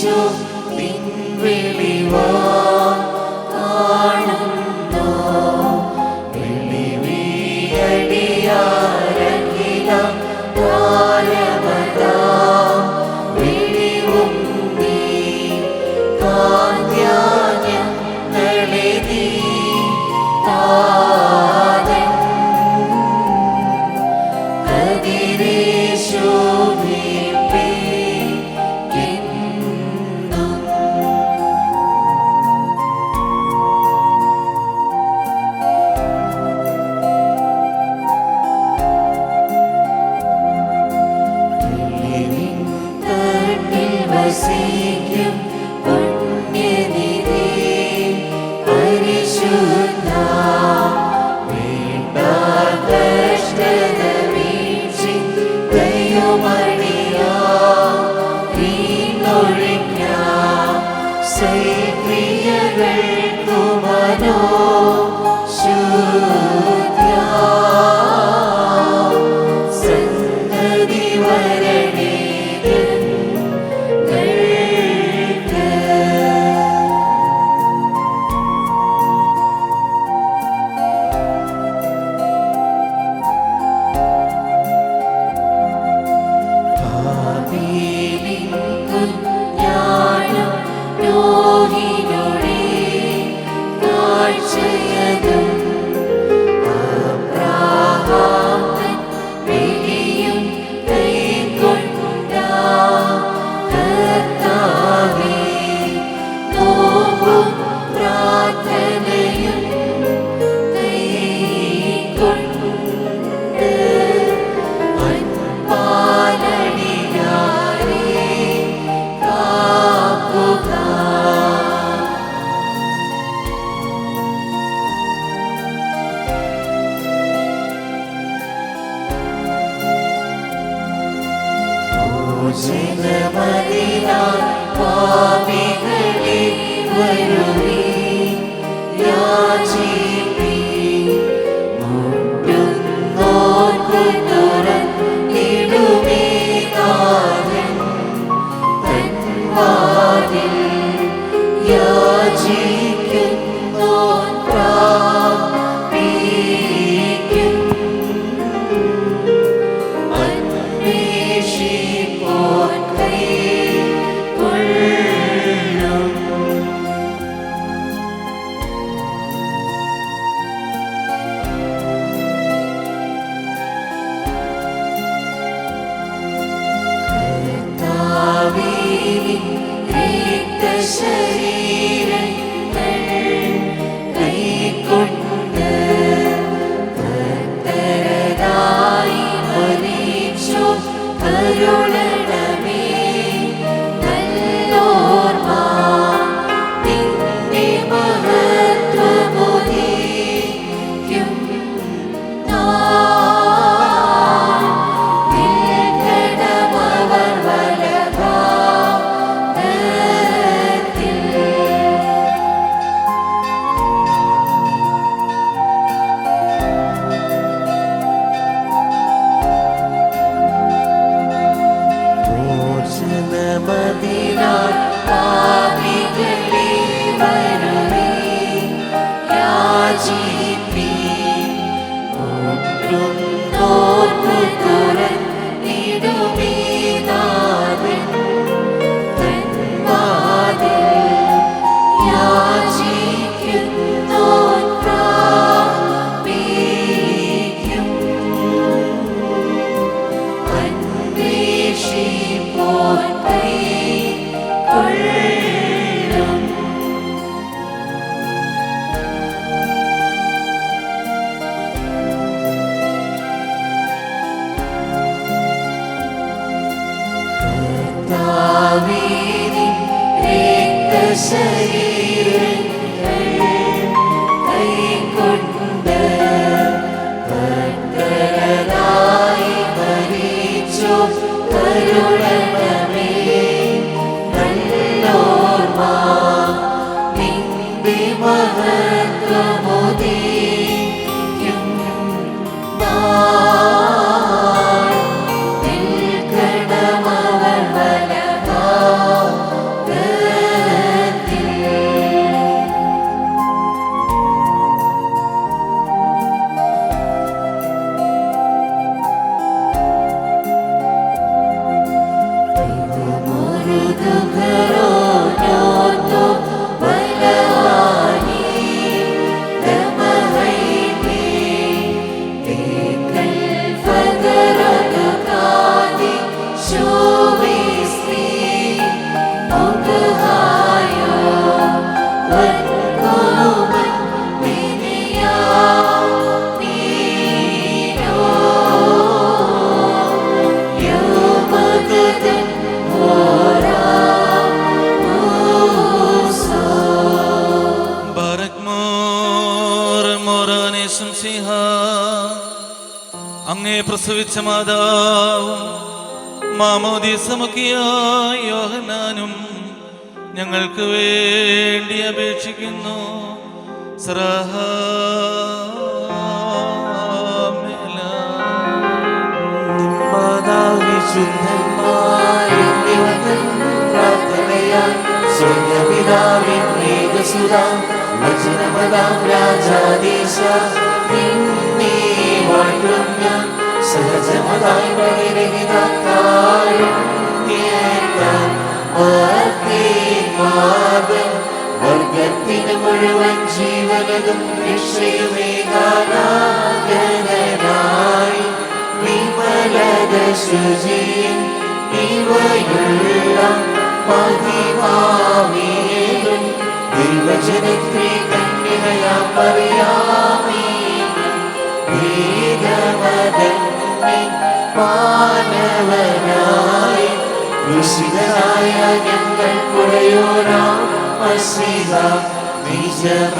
ും അങ്ങേ പ്രസവിച്ച മാതാവും മാമോദീസമുഖിയായ യോഹന്നാനും ഞങ്ങൾക്ക് വേണ്ടി അപേക്ഷിക്കുന്നു. വർഗത്തിന് മുഴുവൻ ജീവനതും രക്ഷയുമേകാനായി വിമലത ശുചിയിൽ ഇവയുള്ള മഹിമാവിയേലും ദൈവജനത്തെ കന്യകയാം അറിയാമീനും ഭേദമതന്നെ മാനവനായി ഋഷികനായ ഞങ്ങൾ കുടയോരാം നിജപ്രതിയാലിവൻ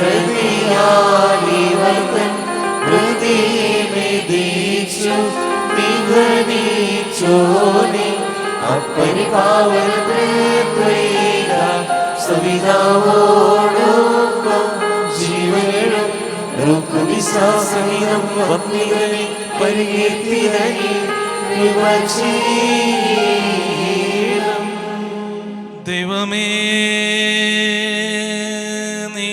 ഹൃദയമേദീച്ചു നിഗണിച്ചോനെ അപ്പരിപാവന ത്രേത്വൈക സവിതാവോടൊപ്പം ജീവനും രുക്മിസാസഹിതം വന്ദിതനെ പരികീർത്തിതനെ കൃപചീരം. ദൈവമേ, നീ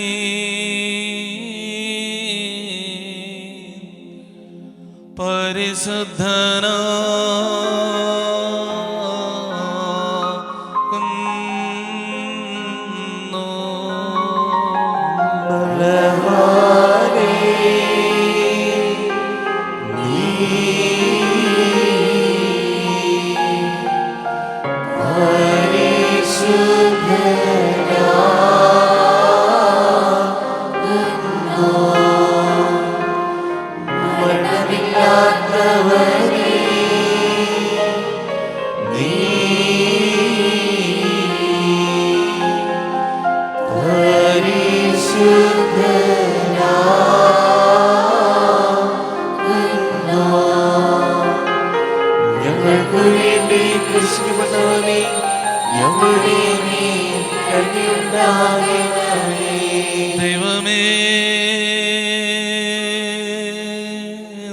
പരിശുദ്ധനാകുന്നു. ഞങ്ങൾക്ക് വേണ്ടി ക്രൂശിക്കപ്പെട്ടവനേ, ഞങ്ങളുടെ മേൽ കരുണയുണ്ടാകണമേ. ദൈവമേ,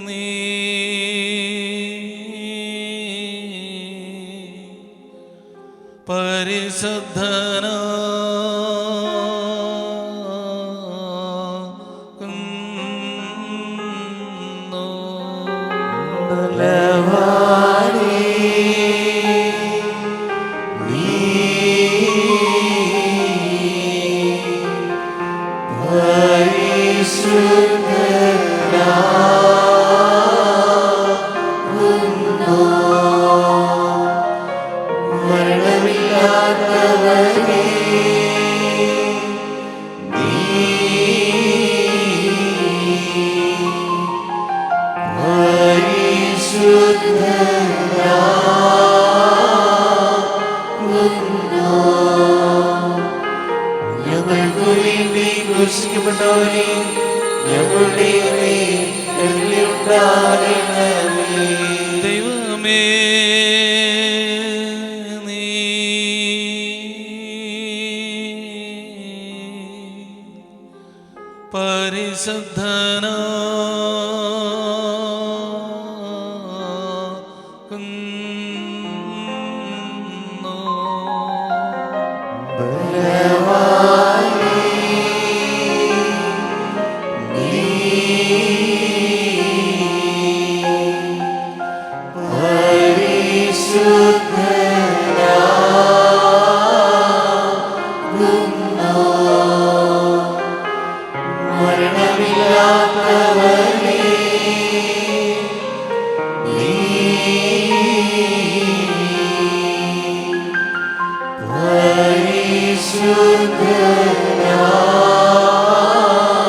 നീ പരിശുദ്ധനാകുന്നു. ഞങ്ങൾക്ക് വേണ്ടി ക്രൂശിക്കപ്പെട്ടവനേ, ഞങ്ങളുടെ മേൽ കരുണയുണ്ടാകണമേ. ദൈവമേ, നീ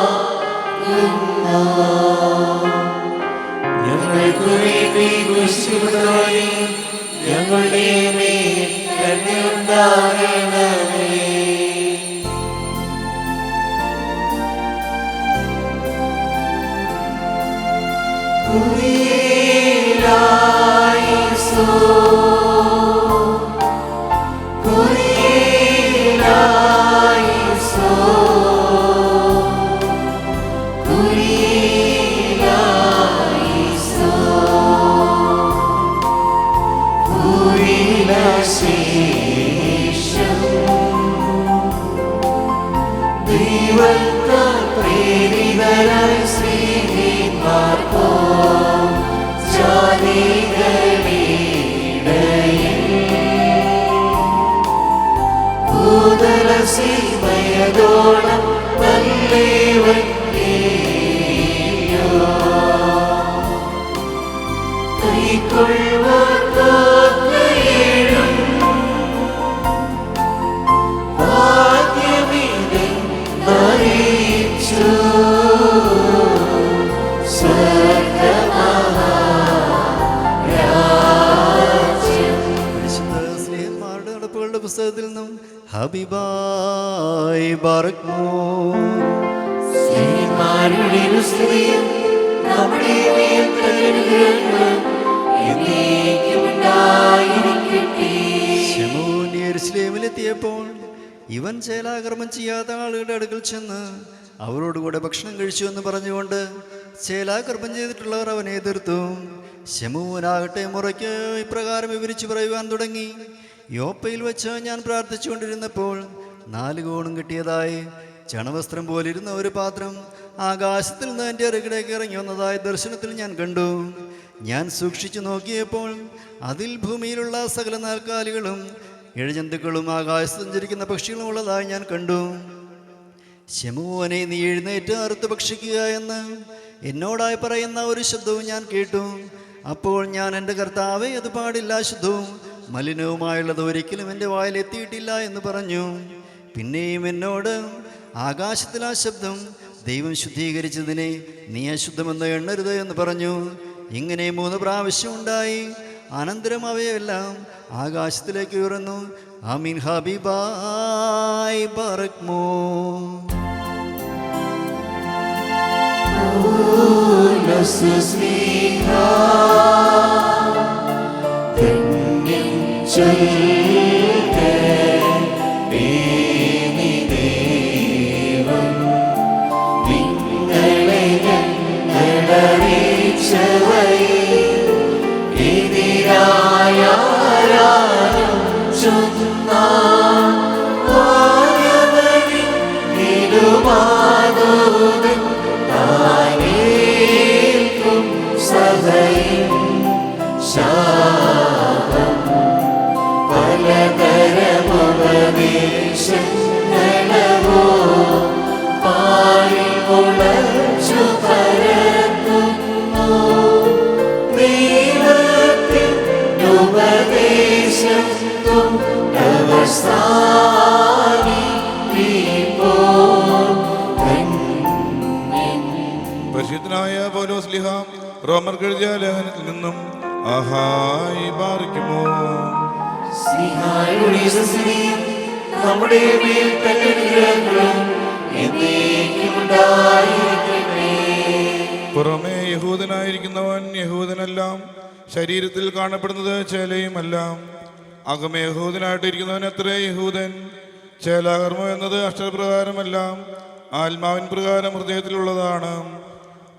പരിശുദ്ധനാകുന്നു. ഞങ്ങൾക്ക് വേണ്ടി ക്രൂശിക്കപ്പെട്ടവനേ, ഞങ്ങളുടെ മേൽ കരുണയുണ്ടാകണമേ. കുരിയേ ദൈവത്താൽ പ്രേരിതരായി സ്നേഹിതന്മാർക്കോ ജാതികളിടയിൽ ഭൂതലസീമയതോളം നല്ലേവൻ കൈക്കൊള്ളുവാൻ ഭാഗ്യമിതൻ അറിയിച്ചു സ്നേഹന്മാരുടെ നടപ്പുകളുടെ പുസ്തകത്തിൽ നിന്നും ഹബീബായി ബാറക്മോ സ്നേഹന്മാരുടെ സ്തുതിയും നമ്മുടെ മേൽ അനുഗ്രഹങ്ങളും എന്നേക്കും ഉണ്ടായിരിക്കട്ടെ. ശമൂൻ യെരൂശലേമിലെത്തിയപ്പോൾ ഇവൻ ചേലാകർമ്മം ചെയ്യാത്ത ആളുകളുടെ അടുക്കൽ ചെന്ന് അവരോടുകൂടെ ഭക്ഷണം കഴിച്ചു എന്ന് പറഞ്ഞുകൊണ്ട് ചേലാകർമ്മം ചെയ്തിട്ടുള്ളവർ അവനെ എതിർത്തു. ശമൂനാകട്ടെ മുറയ്ക്ക് ഇപ്രകാരം വിവരിച്ചു പറയുവാൻ തുടങ്ങി. യോപ്പയിൽ വെച്ച് ഞാൻ പ്രാർത്ഥിച്ചുകൊണ്ടിരുന്നപ്പോൾ 4 കോണും കിട്ടിയതായി ചണവസ്ത്രം പോലിരുന്ന ഒരു പാത്രം ആകാശത്തിൽ നിന്ന് എൻ്റെ അരുകിലേക്ക് ഇറങ്ങി വന്നതായി ദർശനത്തിൽ ഞാൻ കണ്ടു. ഞാൻ സൂക്ഷിച്ചു നോക്കിയപ്പോൾ അതിൽ ഭൂമിയിലുള്ള സകല നാൽക്കാലികളും ഇഴജന്തുക്കളും ആകാശത്ത് സഞ്ചരിക്കുന്ന പക്ഷികളും ഉള്ളതായി ഞാൻ കണ്ടു. ശമൂനെ നീ എഴുന്നേറ്റ് അറുത്ത് ഭക്ഷിക്കുക എന്ന് എന്നോടായി പറയുന്ന ഒരു ശബ്ദവും ഞാൻ കേട്ടു. അപ്പോൾ ഞാൻ എൻ്റെ കർത്താവേ, അത് പാടില്ല, ശുദ്ധവും മലിനവുമായുള്ളത് ഒരിക്കലും എൻ്റെ വായിൽ എത്തിയിട്ടില്ല എന്ന് പറഞ്ഞു. പിന്നെയും എന്നോട് ആകാശത്തിൽ ആ ശബ്ദം, ദൈവം ശുദ്ധീകരിച്ചതിനെ നീ അശുദ്ധമെന്ന് എണ്ണരുത് എന്ന് പറഞ്ഞു. ഇങ്ങനെ 3 പ്രാവശ്യം ഉണ്ടായി. അനന്തരം അവയെല്ലാം ആകാശത്തിലേക്ക് ഉയർന്നു. ആമീൻ. ഹബീബായി ബാറക്മോ. പരിശുദ്ധനായ പൗലോസ്ലീഹ റോമർക്ക് എഴുതിയ ലേഖനത്തിൽ നിന്നും ആഹായി ബാറക്മോ. നമ്മുടെ മേൽ അനുഗ്രഹങ്ങളും എന്നേക്കും ഉണ്ടായിരിക്കട്ടെ. പുറമേ യഹൂദനായിരിക്കുന്നവൻ യഹൂദനെല്ലാം, ശരീരത്തിൽ കാണപ്പെടുന്നത് ചേലയുമല്ല. അകമേ യഹൂദനായിട്ടിരിക്കുന്നവൻ അത്രേ യഹൂദൻ. ചേലാകർമ്മം എന്നത് അക്ഷരപ്രകാരമല്ല, ആത്മാവിൻ പ്രകാരം ഹൃദയത്തിലുള്ളതാണ്.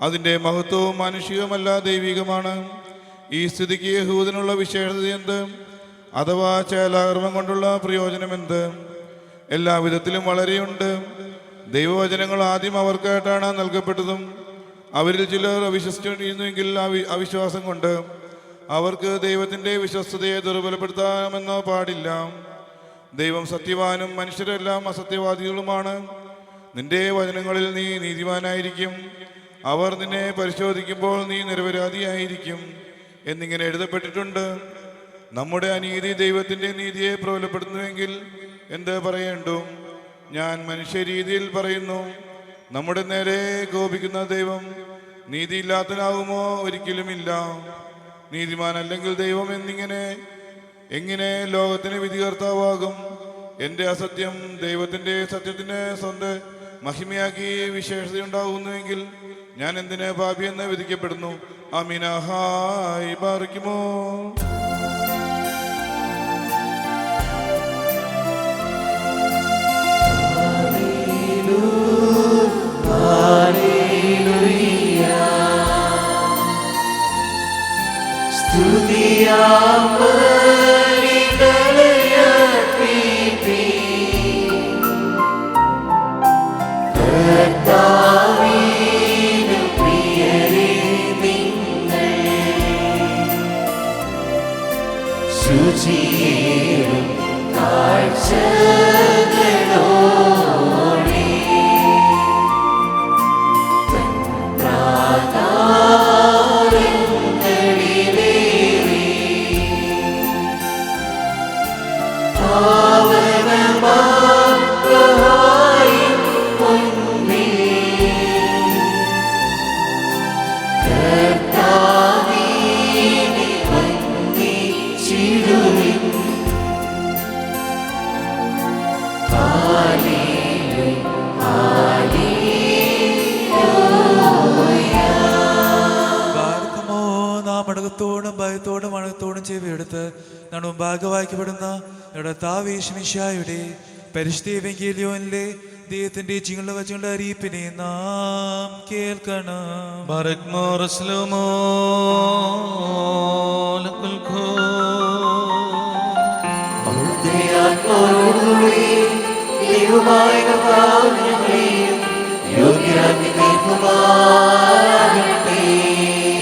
അതിൻ്റെ മഹത്വവും മാനുഷികമല്ല, ദൈവികമാണ്. ഈ സ്ഥിതിക്ക് യഹൂദനുള്ള വിശേഷത എന്ത്? അഥവാ ചേലാകർമ്മം കൊണ്ടുള്ള പ്രയോജനമെന്ത്? എല്ലാവിധത്തിലും വളരെയുണ്ട്. ദൈവവചനങ്ങൾ ആദ്യം അവർക്കായിട്ടാണ് നൽകപ്പെട്ടതും അവരിൽ ചിലർ അവിശ്വസിച്ചിരുന്നുവെങ്കിൽ അവിശ്വാസം കൊണ്ട് അവർക്ക് ദൈവത്തിൻ്റെ വിശ്വസ്തതയെ ദുർബലപ്പെടുത്താമെന്നോ പാടില്ല. ദൈവം സത്യവാനും മനുഷ്യരെല്ലാം അസത്യവാദികളുമാണ്. നിന്റെ വചനങ്ങളിൽ നീ നീതിമാനായിരിക്കും, അവർ നിന്നെ പരിശോധിക്കുമ്പോൾ നീ നിരപരാധിയായിരിക്കും എന്നിങ്ങനെ എഴുതപ്പെട്ടിട്ടുണ്ട്. നമ്മുടെ അനീതി ദൈവത്തിൻ്റെ നീതിയെ പ്രബലപ്പെടുത്തുന്നുവെങ്കിൽ എന്ത് പറയേണ്ടു? ഞാൻ മനുഷ്യരീതിയിൽ പറയുന്നു. നമ്മുടെ നേരെ കോപിക്കുന്ന ദൈവം നീതിയില്ലാത്തനാകുമോ? ഒരിക്കലുമില്ല. നീതിമാനല്ലെങ്കിൽ ദൈവം എങ്ങനെ ലോകത്തിന് വിധികർത്താവാകും? എൻ്റെ അസത്യം ദൈവത്തിൻ്റെ സത്യത്തിന് സ്വന്തം മഹിമയാക്കി വിശേഷതയുണ്ടാകുന്നുവെങ്കിൽ ഞാൻ എന്തിന് പാപിയെന്ന് വിധിക്കപ്പെടുന്നു? ആമീൻ. ആഹായി ബാറക്മോ. സ്തുതിയാ ഭാരതമോ നാം അടകത്തോടും ഭയത്തോടും അണകത്തോടും ചെവിയെടുത്ത് നാം മുമ്പാകെ വായിക്കപ്പെടുന്ന നമ്മുടെ താവീശ്മിഷായുടെ പരിശുദ്ധീവെങ്കിലിയോനിലെ ദൈവത്തിന്റെ ചിങ്ങളുടെ വചങ്ങളുടെ അറിയിപ്പിനെ നാം കേൾക്കണം. അവിടുത്തെ ആത്മാവോടുകൂടി ദൈവമായ കർത്താവ് ഞങ്ങളെയും യോഗ്യരാക്കി തീർക്കുമാറാകട്ടെ.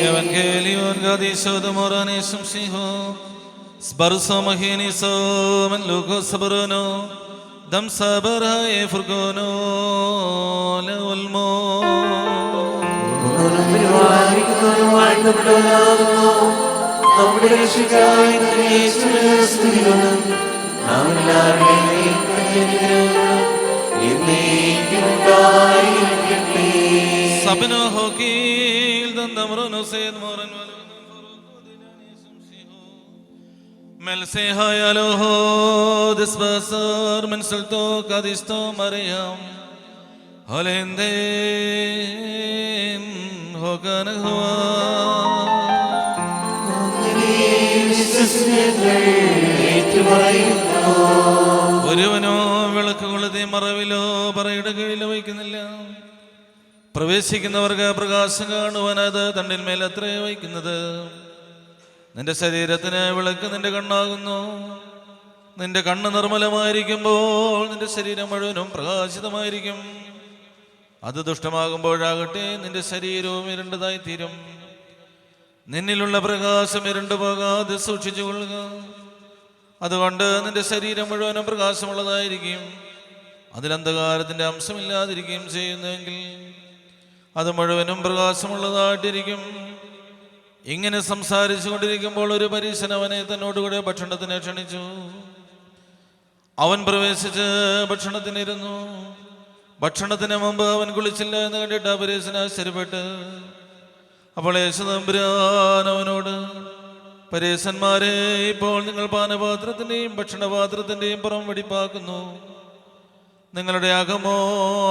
Evangelion Gadiso de Moranisum Siho Sbarso Mahiniso and Lugo Sabarano Dam Sabara Efurgono Leolmo നമ്മുടെ രക്ഷകനായ യേശുവിനെ സ്തുതിക്കണം. നാം എല്ലാവരുടെയും അനുഗ്രഹങ്ങളും എന്നേക്കും ഉണ്ടായിരിക്കട്ടെ. Sabino Hokil Dandamrono Sed Moran Melse Hayaloho Desbasar Mensalto Kadisto Mariam Holende Hoganahua ഒരുവനോ വിളക്കുകൊള്ളത്തെ മറവിലോ പറയുടെ കീഴിലോ വയ്ക്കുന്നില്ല. പ്രവേശിക്കുന്നവർക്ക് പ്രകാശം കാണുവാൻ അത് തണ്ടിന്മേൽ അത്രേ വയ്ക്കുന്നത്. നിന്റെ ശരീരത്തിന് വിളക്ക് നിന്റെ കണ്ണാകുന്നു. നിന്റെ കണ്ണ് നിർമ്മലമായിരിക്കുമ്പോൾ നിന്റെ ശരീരം മുഴുവനും പ്രകാശിതമായിരിക്കും. അത് ദുഷ്ടമാകുമ്പോഴാകട്ടെ നിന്റെ ശരീരവും ഇരുണ്ടതായി തീരും. നിന്നിലുള്ള പ്രകാശം ഇരുണ്ടു പോകാതെ സൂക്ഷിച്ചു കൊള്ളുക. അതുകൊണ്ട് നിന്റെ ശരീരം മുഴുവനും പ്രകാശമുള്ളതായിരിക്കും. അതിലന്ധകാരത്തിന്റെ അംശമില്ലാതിരിക്കുകയും ചെയ്യുന്നുവെങ്കിൽ അത് മുഴുവനും പ്രകാശമുള്ളതായിട്ടിരിക്കും. ഇങ്ങനെ സംസാരിച്ചു കൊണ്ടിരിക്കുമ്പോൾ ഒരു പരീശൻ അവനെ തന്നോടുകൂടെ ഭക്ഷണത്തിന് ക്ഷണിച്ചു. അവൻ പ്രവേശിച്ച് ഭക്ഷണത്തിനിരുന്നു. ഭക്ഷണത്തിന് മുമ്പ് അവൻ കുളിച്ചില്ല എന്ന് കണ്ടിട്ട് ആ പരീശൻ ആശ്ചര്യപ്പെട്ട് അപ്പോൾ യേശുതമ്പുരാൻ അവനോട്, പരീശന്മാരെ, ഇപ്പോൾ നിങ്ങൾ പാനപാത്രത്തിന്റെയും ഭക്ഷണപാത്രത്തിന്റെയും പുറം വെടിപ്പാക്കുന്നു. നിങ്ങളുടെ അകമോ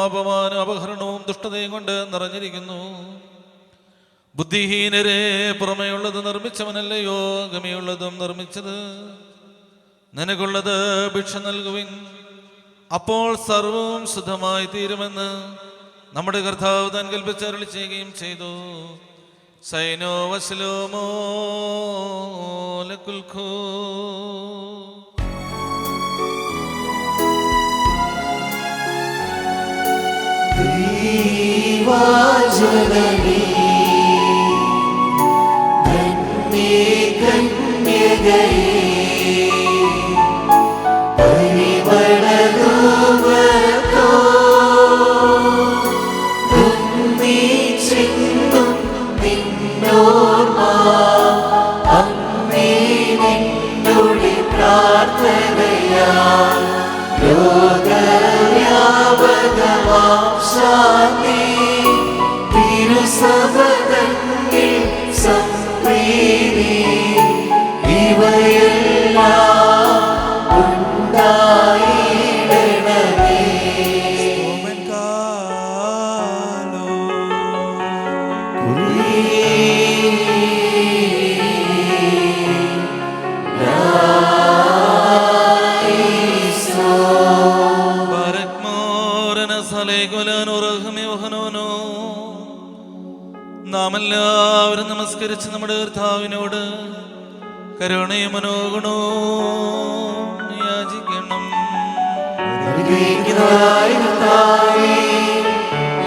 അപമാനവും അപഹരണവും ദുഷ്ടതയും കൊണ്ട് നിറഞ്ഞിരിക്കുന്നു. ബുദ്ധിഹീനരെ, പുറമെയുള്ളത് നിർമ്മിച്ചവനല്ലയോ അകമേയുള്ളതും നിർമ്മിച്ചത്? നിനക്കുള്ളത് ഭിക്ഷ നൽകുവിൻ, അപ്പോൾ സർവവും ശുദ്ധമായി തീരുമെന്ന് നമ്മുടെ കർത്താവ് താൻ കൽപ്പിച്ചരുളി ചെയ്യുകയും ചെയ്തു. സൈനോ വസ്ലോമോ ലകുൽഖോ. ദൈവജനനീ ധന്യേ കന്യകയേ പരിമളധൂപത്തോ ഒന്നിച്ചെന്നും നിന്നോർമ്മ അമ്മേ നിന്നോട് പ്രാർത്ഥനയാൽ ലോകവ്യാപകമാം ശാന്തി തിരുസഭതന്നിൽ സംപ്രീതി ഇവയെല്ലാം ഉണ്ടായിടണമേ. നാം എല്ലാവരും നമസ്കരിച്ച് നമ്മുടെ കർത്താവിനോട് കരുണയും മനോഗുണവും യാചിക്കണം. അനുഗ്രഹിക്കുന്നതായ കർത്താവേ,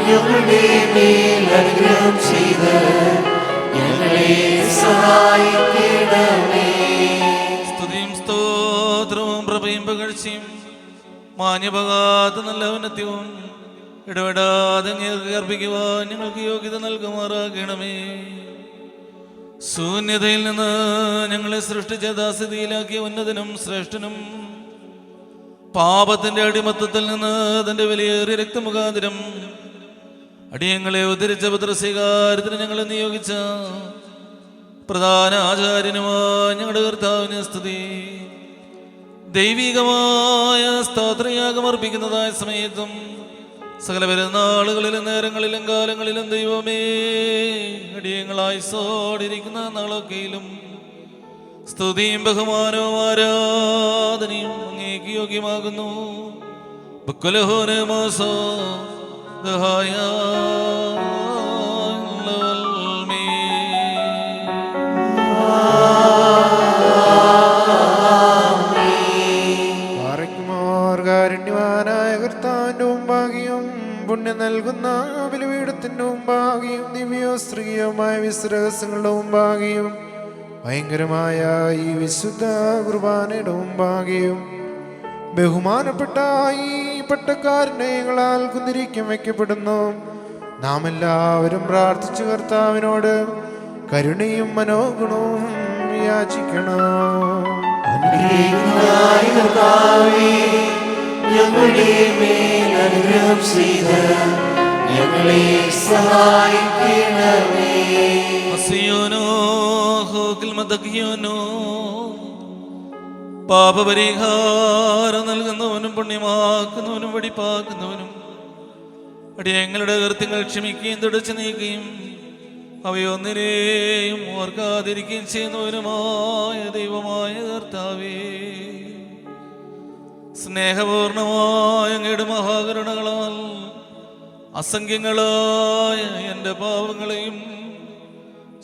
ഞങ്ങളുടെ മേൽ അനുഗ്രഹം ചെയ്ത് ഞങ്ങളെ സഹായിക്കണമേ. സ്തുതിയും സ്തോത്രവും പ്രഭയും പുകഴ്ചയും മാന്യപകാത്ത നല്ല ഔന്നത്യവും ഇടപെടാതെ അർപ്പിക്കുവാൻ ഞങ്ങൾക്ക് യോഗ്യത നൽകുമാറാകണമേ. ശൂന്യതയിൽ നിന്ന് ഞങ്ങളെ സൃഷ്ടിച്ച ദാസ്യതയിലാക്കിയ ഉന്നതനും ശ്രേഷ്ഠനും പാപത്തിന്റെ അടിമത്തത്തിൽ നിന്ന് തന്റെ വിലയേറിയ രക്തമുഖാന്തരം അടിയങ്ങളെ ഉദ്ധരിച്ച പുത്രസ്വീകാരത്തിന് ഞങ്ങളെ നിയോഗിച്ച പ്രധാന ആചാര്യനുമായ ഞങ്ങളുടെ കർത്താവിനെ സ്തുതി. ദൈവികമായ സ്തോത്രയാഗം അർപ്പിക്കുന്നതായ സമയത്തും സകല പെരുന്നാളുകളിലും നേരങ്ങളിലും കാലങ്ങളിലും ദൈവമേ അടിയങ്ങളായി സോടിരിക്കുന്ന നാളൊക്കെയിലും സ്തുതിയും ബഹുമാനവും ആരാധനയും അങ്ങേക്ക് യോഗ്യമാകുന്നു. ബുക്കുലഹോനമാസോ ദഹായ കാരുണ്യവാനായ കർത്താവിന്റെ മുമ്പാകിയും പുണ്യം നൽകുന്ന ബലിപീഠത്തിന്റെ മുമ്പാകിയും ദിവ്യോ സ്ത്രീയവുമായ വിശ്രഹസങ്ങളുടെ മുമ്പാകിയും ഭയങ്കരമായ ഈ വിശുദ്ധ കുർബാനയുടെ മുമ്പാകിയും ബഹുമാനപ്പെട്ട ഈ പട്ടക്കാരനെ ഞങ്ങളാൽ കുന്തിരിക്കം വയ്ക്കപ്പെടുന്നു. നാം എല്ലാവരും പ്രാർത്ഥിച്ചു കർത്താവിനോട് കരുണയും മനോഗുണവും യാചിക്കണം. ഞങ്ങളുടെ മേൽ അനുഗ്രഹം ചെയ്ത് ഞങ്ങളെ സഹായിക്കണമേ. പാപപരിഹാരം നൽകുന്നവനും പുണ്യമാക്കുന്നവനും വെടിപ്പാക്കുന്നവനും അടിയങ്ങളുടെ കൃത്യങ്ങൾ ക്ഷമിക്കുകയും തുടച്ചു നീക്കുകയും അവയൊന്നിനെയും ഓർക്കാതിരിക്കുകയും ചെയ്യുന്നവനുമായ ദൈവമായ കർത്താവേ, സ്നേഹപൂർണമായ അങ്ങയുടെ മഹാകരുണകളാൽ അസംഖ്യങ്ങളായ എൻ്റെ പാപങ്ങളെയും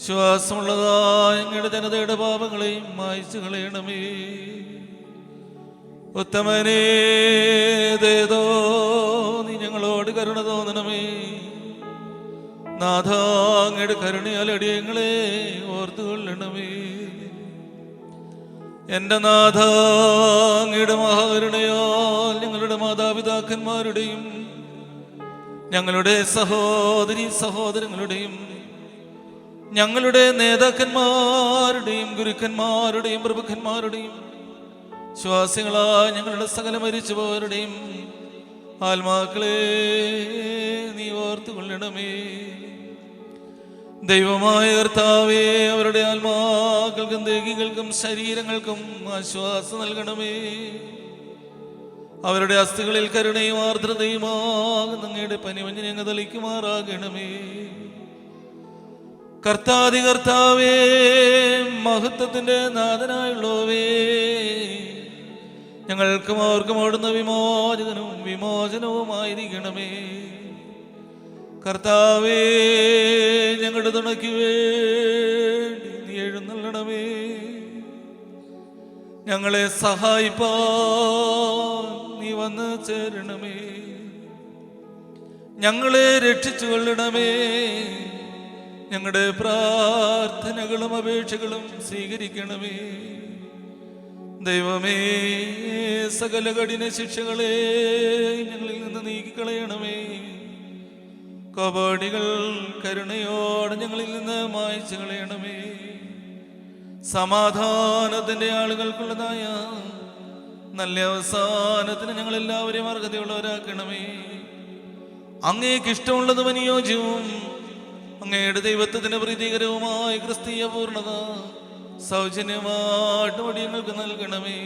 ശ്വാസമുള്ളതായ അങ്ങയുടെ ജനതയുടെ പാപങ്ങളെയും മായ്ച്ചു കളയണമേ. ഉത്തമനേ ദേതോ നീ ഞങ്ങളോട് കരുണ തോന്നണമേ. നാഥാ അങ്ങയുടെ കരുണയാൽ അടിയങ്ങളെ ഓർത്തുകൊള്ളണമേ. എൻ്റെ നാഥാ അങ്ങയുടെ മഹാകരുണയാൽ ഞങ്ങളുടെ മാതാപിതാക്കന്മാരുടെയും ഞങ്ങളുടെ സഹോദരി സഹോദരങ്ങളുടെയും ഞങ്ങളുടെ നേതാക്കന്മാരുടെയും ഗുരുക്കന്മാരുടെയും പ്രഭുക്കന്മാരുടെയും ശ്വാസങ്ങളായ ഞങ്ങളുടെ സകല മരിച്ചുപോരുടെയും ആത്മാക്കളെ നീ ഓർത്തുകൊള്ളണമേ. ദൈവമായ കർത്താവേ, അവരുടെ ആത്മാക്കൾക്കും ദേഹികൾക്കും ശരീരങ്ങൾക്കും ആശ്വാസം നൽകണമേ. അവരുടെ അസ്ഥികളിൽ കരുണയും ആർദ്രതയുമാകുന്ന അങ്ങയുടെ പനിമഞ്ഞിനെ അങ്ങ് തളിക്കുമാറാകണമേ. കർത്താവേ, മഹത്വത്തിന്റെ നാഥനായുള്ളവേ, ഞങ്ങൾക്കും അവർക്കും ഓടുന്ന വിമോചകനും വിമോചനവുമായിരിക്കണമേ. കർത്താവേ, ഞങ്ങളുടെ തുണയ്ക്ക് വേണ്ടി നീ എഴുന്നള്ളണമേ. ഞങ്ങളെ സഹായിപ്പാൻ നീ വന്ന് ചേരണമേ. ഞങ്ങളെ രക്ഷിച്ചു കൊള്ളണമേ. ഞങ്ങളുടെ പ്രാർത്ഥനകളും അപേക്ഷകളും സ്വീകരിക്കണമേ. ദൈവമേ, സകല കഠിന ശിക്ഷകളെ ഞങ്ങളിൽ നിന്ന് നീക്കിക്കളയണമേ. കപടികൾ കരുണയോടെ ഞങ്ങളിൽ നിന്ന് മായ്ച്ചു കളയണമേ. സമാധാനത്തിന്റെ ആളുകൾക്കുള്ളതായ നല്ല അവസാനത്തിന് ഞങ്ങളെല്ലാവരെയും അർഹതയുള്ളവരാക്കണമേ. അങ്ങേക്ക് ഇഷ്ടമുള്ളതും അനുയോജ്യവും അങ്ങയുടെ ദൈവത്വത്തിന് പ്രീതികരവുമായ ക്രിസ്തീയ പൂർണ്ണത സൗജന്യമായിട്ട് വടിയങ്ങൾക്ക് നൽകണമേ.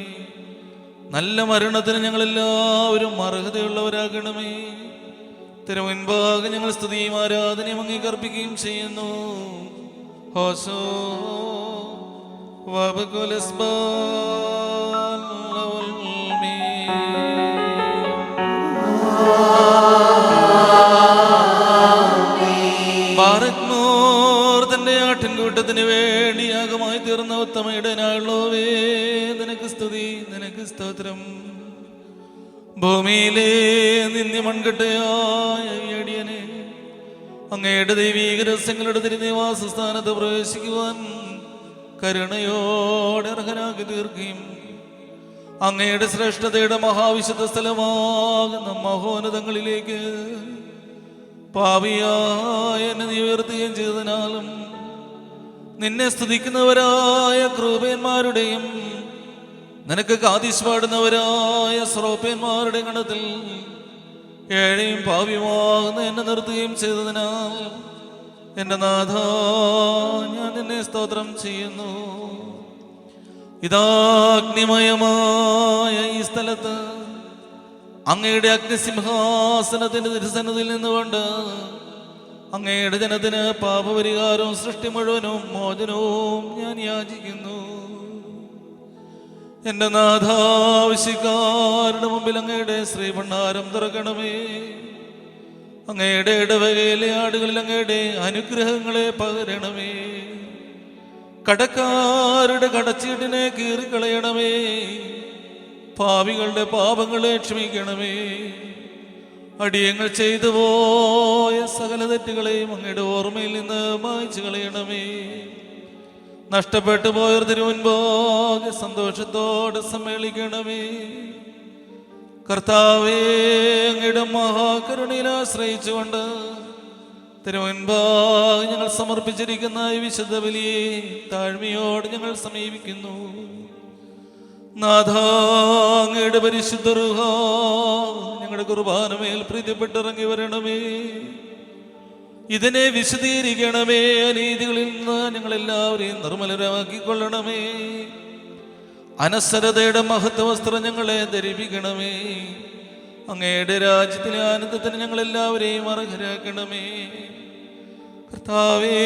നല്ല മരണത്തിന് ഞങ്ങളെല്ലാവരും അർഹതയുള്ളവരാകണമേ. തിരുമുൻപാകെ ഞങ്ങൾ സ്തുതിയും ആരാധനയും അങ്ങേക്ക് അർപ്പിക്കുകയും ചെയ്യുന്നു. ഹോസോ തന്റെ ആട്ടിൻകൂട്ടത്തിന് വേണ്ടി യാഗമായി തീർന്ന ഉത്തമയുടെ നാളുള്ളവേ, നിനക്ക് സ്തുതി, നിനക്ക് സ്തോത്രം. ഭൂമിയിലെ നിന്യ മൺകട്ടയായ അടിയനെ അങ്ങയുടെ ദൈവീക രഹസ്യങ്ങളുടെ തിരുനിവാസ സ്ഥാനത്ത് പ്രവേശിക്കുവാൻ കരുണയോടെ അർഹനാക്കി തീർക്കുകയും അങ്ങയുടെ ശ്രേഷ്ഠതയുടെ മഹാവിശുദ്ധ സ്ഥലമാകുന്ന മഹോന്നതങ്ങളിലേക്ക് പാപിയായ എന്നെ നീ ഉയർത്തുകയും ചെയ്തതിനാലും നിന്നെ സ്തുതിക്കുന്നവരായ ക്രൂപന്മാരുടെയും നിനക്ക് കാദിശ് പാടുന്നവരായ ശ്രോപ്യന്മാരുടെ ഗണത്തിൽ ഏഴയും പാപിയുമാകുന്ന എന്നെ നിർത്തുകയും ചെയ്തതിനാൽ എൻ്റെ നാഥ, ഞാൻ നിന്നെ സ്തോത്രം ചെയ്യുന്നു. ഇതാഗ്നിമയമായ ഈ സ്ഥലത്ത് അങ്ങയുടെ അഗ്നിസിംഹാസനത്തിന്റെ തിരുസന്നിധിയിൽ നിന്നുകൊണ്ട് അങ്ങയുടെ ജനത്തിന് പാപപരിഹാരവും സൃഷ്ടി മുഴുവനും മോചനവും ഞാൻ യാചിക്കുന്നു. എന്റെ നാഥാവശ്യക്കാരുടെ മുമ്പിൽ അങ്ങയുടെ ശ്രീഭണ്ഡാരം തുറക്കണമേ. അങ്ങയുടെ ഇടവകയിലെ ആടുകളിൽ അങ്ങയുടെ അനുഗ്രഹങ്ങളെ പകരണമേ. കടക്കാരുടെ കടച്ചീട്ടിനെ കീറിക്കളയണമേ. പാപികളുടെ പാപങ്ങളെ ക്ഷമിക്കണമേ. അടിയങ്ങൾ ചെയ്തു പോയ സകല തെറ്റുകളെയും അങ്ങയുടെ ഓർമ്മയിൽ നിന്ന് മായ്ച്ചു കളയണമേ. നഷ്ടപ്പെട്ടു പോയവർ തിരുമുൻപാകെ സന്തോഷത്തോടെ സമ്മേളിക്കണമേ. കർത്താവേ, അങ്ങയുടെ മഹാകരുണയിൽ ആശ്രയിച്ചുകൊണ്ട് തിരുമുൻപാകെ ഞങ്ങൾ സമർപ്പിച്ചിരിക്കുന്ന ഈ വിശുദ്ധ ബലിയെ താഴ്മയോട് ഞങ്ങൾ സമീപിക്കുന്നു. നാഥാ, അങ്ങയുടെ പരിശുദ്ധ റൂഹ ഞങ്ങളുടെ കുർബാനമേൽ പ്രീതിപ്പെട്ടിറങ്ങി വരണമേ. ഇതിനെ വിശദീകരിക്കണമേ. അനീതികളിൽ നിന്ന് ഞങ്ങളെല്ലാവരെയും നിർമ്മലരാക്കിക്കൊള്ളണമേ. അനശ്വരതയുടെ മഹത്വ വസ്ത്രം ഞങ്ങളെ ധരിപ്പിക്കണമേ. അങ്ങയുടെ രാജ്യത്തിലെ ആനന്ദത്തിന് ഞങ്ങളെല്ലാവരെയും അർഹരാക്കണമേ. കർത്താവേ,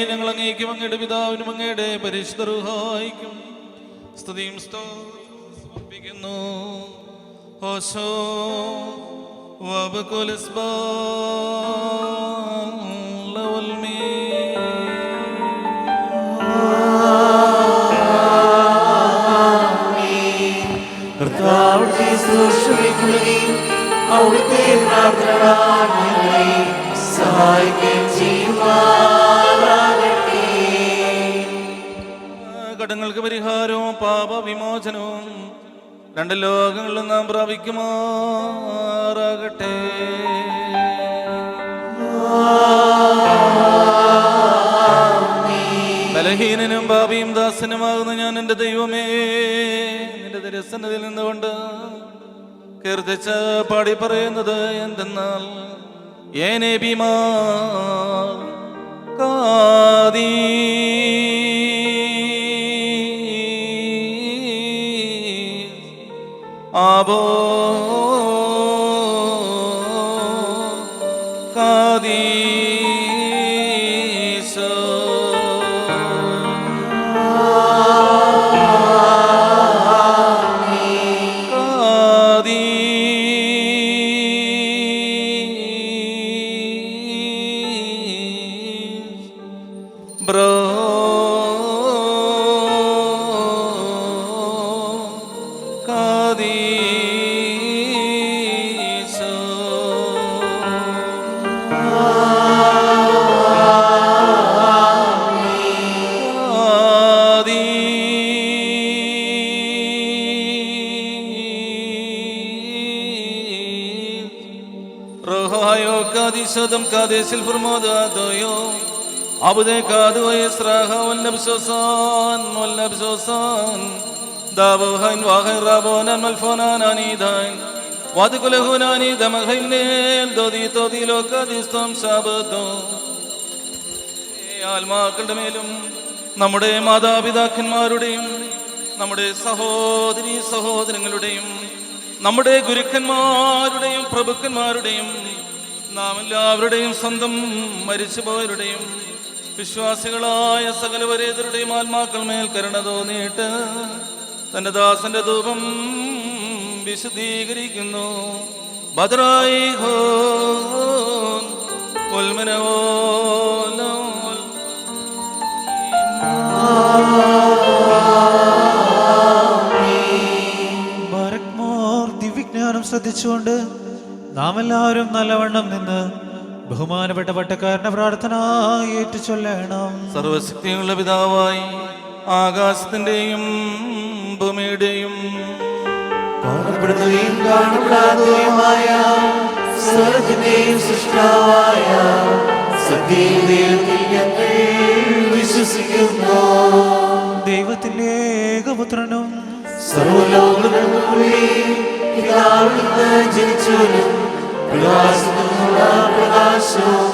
ഞങ്ങൾ അങ്ങേക്കും അങ്ങയുടെ പിതാവിനും അങ്ങയുടെ പരിശുദ്ധ റൂഹായിക്കും സ്തുതിയും സമർപ്പിക്കുന്നു. ഓശോ കർത്താവിന്റെ ശുശ്രൂഷയ്ക്കുള്ളിൽ അവിടുത്തെ പ്രാർത്ഥനകളാൽ ഞങ്ങളെ സഹായിക്കുകയും ചെയ്യുമാറാകട്ടെ. കടങ്ങൾക്ക് പരിഹാരവും പാപവിമോചനവും രണ്ട് ലോകങ്ങളിലും നാം പ്രാപിക്കുമാറാകട്ടെ. ബലഹീനനും പാപിയും ദാസനുമാകുന്ന ഞാൻ എൻ്റെ ദൈവമേ, നിന്റെ തിരുസന്നിധിയിൽ നിന്നുകൊണ്ട് കീർത്തിച്ച് പാടി പറയുന്നത് എന്തെന്നാൽ ഏനെ ഭീമാ കാദീ ആബോ കാദീസോ ബ്രോ Kadisodam Kadisil Formada Doyo Abude Kadu Esraha Wallabsosan Dabo Hain Wahin Rabon and Malfona Nanidain Wadakulehunani Damahil Dodi Todi Lokadistom Sabato Almakaldamilum Namade Mada Vidakinmarudim Namade Sahodri Sahodringaludim Namade Gurikanmarudim Prabhukanmarudim നാമെല്ലാവരുടെയും സ്വന്തം മരിച്ചുപോയവരുടെയും വിശ്വാസികളായ സകലവരേതരുടെയും ആത്മാക്കൾ മേൽ കരുണ തോന്നിയിട്ട് തന്റെ ദാസന്റെ ധൂപം വിശദീകരിക്കുന്നു. ഭദ്രായി ഹോ ദിവ്യജ്ഞാനം ശ്രദ്ധിച്ചുകൊണ്ട് നാം എല്ലാവരും നല്ലവണ്ണം നിന്ന് ബഹുമാനപ്പെട്ട പട്ടക്കാരന്റെ പ്രാർത്ഥന ഏറ്റു ചൊല്ലണം. സർവശക്തിയുള്ള പിതാവായി ആകാശത്തിന്റെയും ഭൂമിയുടെയും കാണപ്പെടുന്നതും കാണപ്പെടാത്തതുമായ സ്വർഗ്ഗത്തിന്റെയും സൃഷ്ടാവായ സത്യദൈവത്തിൽ ഞങ്ങൾ വിശ്വസിക്കുന്നു. ദൈവത്തിന്റെ ഏകപുത്രനും സർവ്വലോകങ്ങൾക്കുള്ളിൽ പിതാവിൽനിന്ന് ജനിച്ചവനും പ്രകാശത്തിൽ നിന്നുള്ള പ്രകാശവും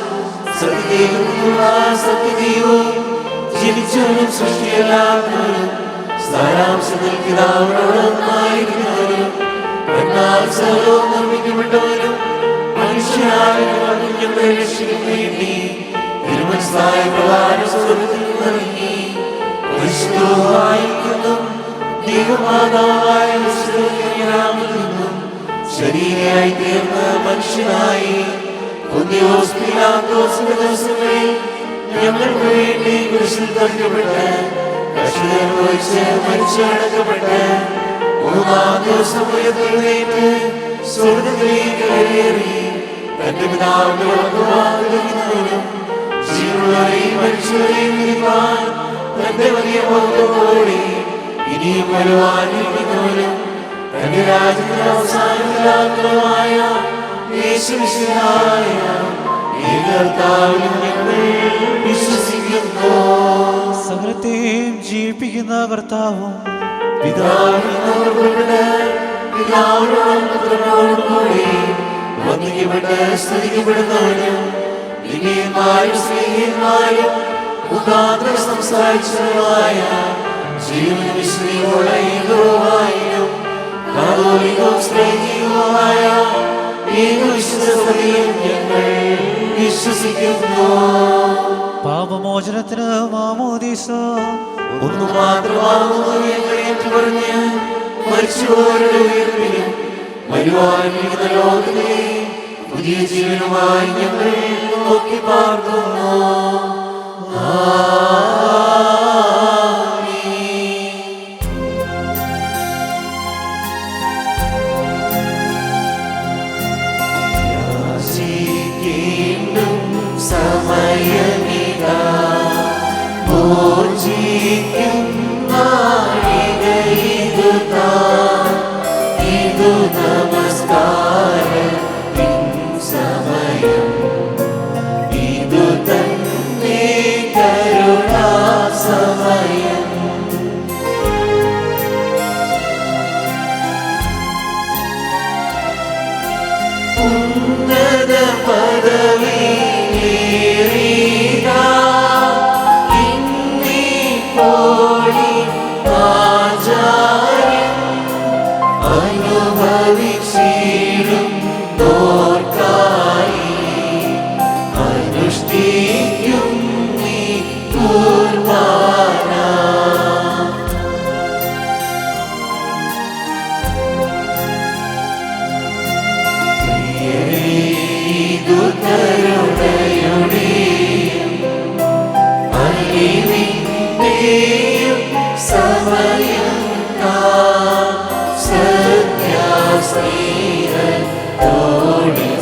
സത്യദൈവത്തിൽ നിന്നുള്ള സത്യദൈവവും ജനിച്ചവനും സൃഷ്ടിയല്ലാത്തവനും സാരാംശത്തിൽ പിതാവിനോടൊന്നായിരിക്കുന്നവരും എന്നാൽ സർവ്വവും നിർമ്മിക്കപ്പെട്ടവരും മനുഷ്യരായ ഞങ്ങളെ രക്ഷിക്കാൻ വേണ്ടി തിരുമനസ്സായ പ്രകാരം സ്വർഗ്ഗത്തിൽ നിന്നിറങ്ങി പരിശുദ്ധമായിരിക്കുന്നു ദൈവമാതാവായ നിന്നും ശരീരയായി തീർന്ന മനുഷ്യനായി പൊന്തിയോസ് പീലാത്തോസിന്റെ ദിവസങ്ങളിൽ ഞങ്ങൾക്ക് വേണ്ടി കുരിശിൽ തറയ്ക്കപ്പെട്ട് കഷ്ടത അനുഭവിച്ച് മരിച്ചടക്കപ്പെട്ട് മൂന്നാം ദിവസം ഉയർത്തെഴുന്നേറ്റ് സ്വർഗ്ഗത്തിലേക്ക് കയറി തന്റെ പിതാവിന്റെ വലത്തുഭാഗത്തിരിക്കുന്നവരും ജീവനുള്ളവരെയും മരിച്ചവരെയും വിധിപ്പാൻ തന്റെ വലിയ ബോധത്തോടെ ഇനിയും വരുവാനിരിക്കുന്നവരും തന്റെ രാജ്യത്തിന് അവസാനമില്ലാത്തതുമായ യേശുമിശിഹായ ഏകകർത്താവിൽ ഞങ്ങൾ വിശ്വസിക്കുന്നു. സകലത്തെയും ജീവിപ്പിക്കുന്ന കർത്താവും പിതാവിനോടും പുത്രനോടും കൂടി വന്ദിക്കപ്പെട്ട് സ്തുതിക്കപ്പെടുന്നവനും ദിവ്യന്മാരും സ്നേഹിതന്മാരും മുഖാന്തരം സംസാരിച്ചതുമായ ജീവനും വിശ്വസിക്കുന്ന ഏകവുമായും കാതോലികവും സ്നേഹിതവുമായ ഏകവിശ്വസതയിൽ ഞങ്ങൾ വിശ്വസിക്കുന്നു. പാപമോചനത്തിന് മാമോദീസ ഒന്നു മാത്രമാകുന്നു ഞങ്ങൾ ഏറ്റുപറഞ്ഞ് മരിച്ചുപോരുടെ ഉയർപ്പിലും വരുവാനിരിക്കുന്ന ലോകത്തിലെ പുതിയ ജീവനുമായി ഞങ്ങൾ നോക്കി പാർക്കുന്നു. സമയമിതാ മോചിക്കും ഇതു നമസ്കാരത്തിൻ സമയം ഇതു തന്നെ കരുണാ സമയം. ഉന്നത പദവി അനുഭവിച്ചിടും തോർക്കായി അനുഷ്ഠിക്കും നീ കുർബാന. ഇതു കരുണയുടെയും അലിവിന്റെയും സമയം സത്യാസ്ത്രീയോടി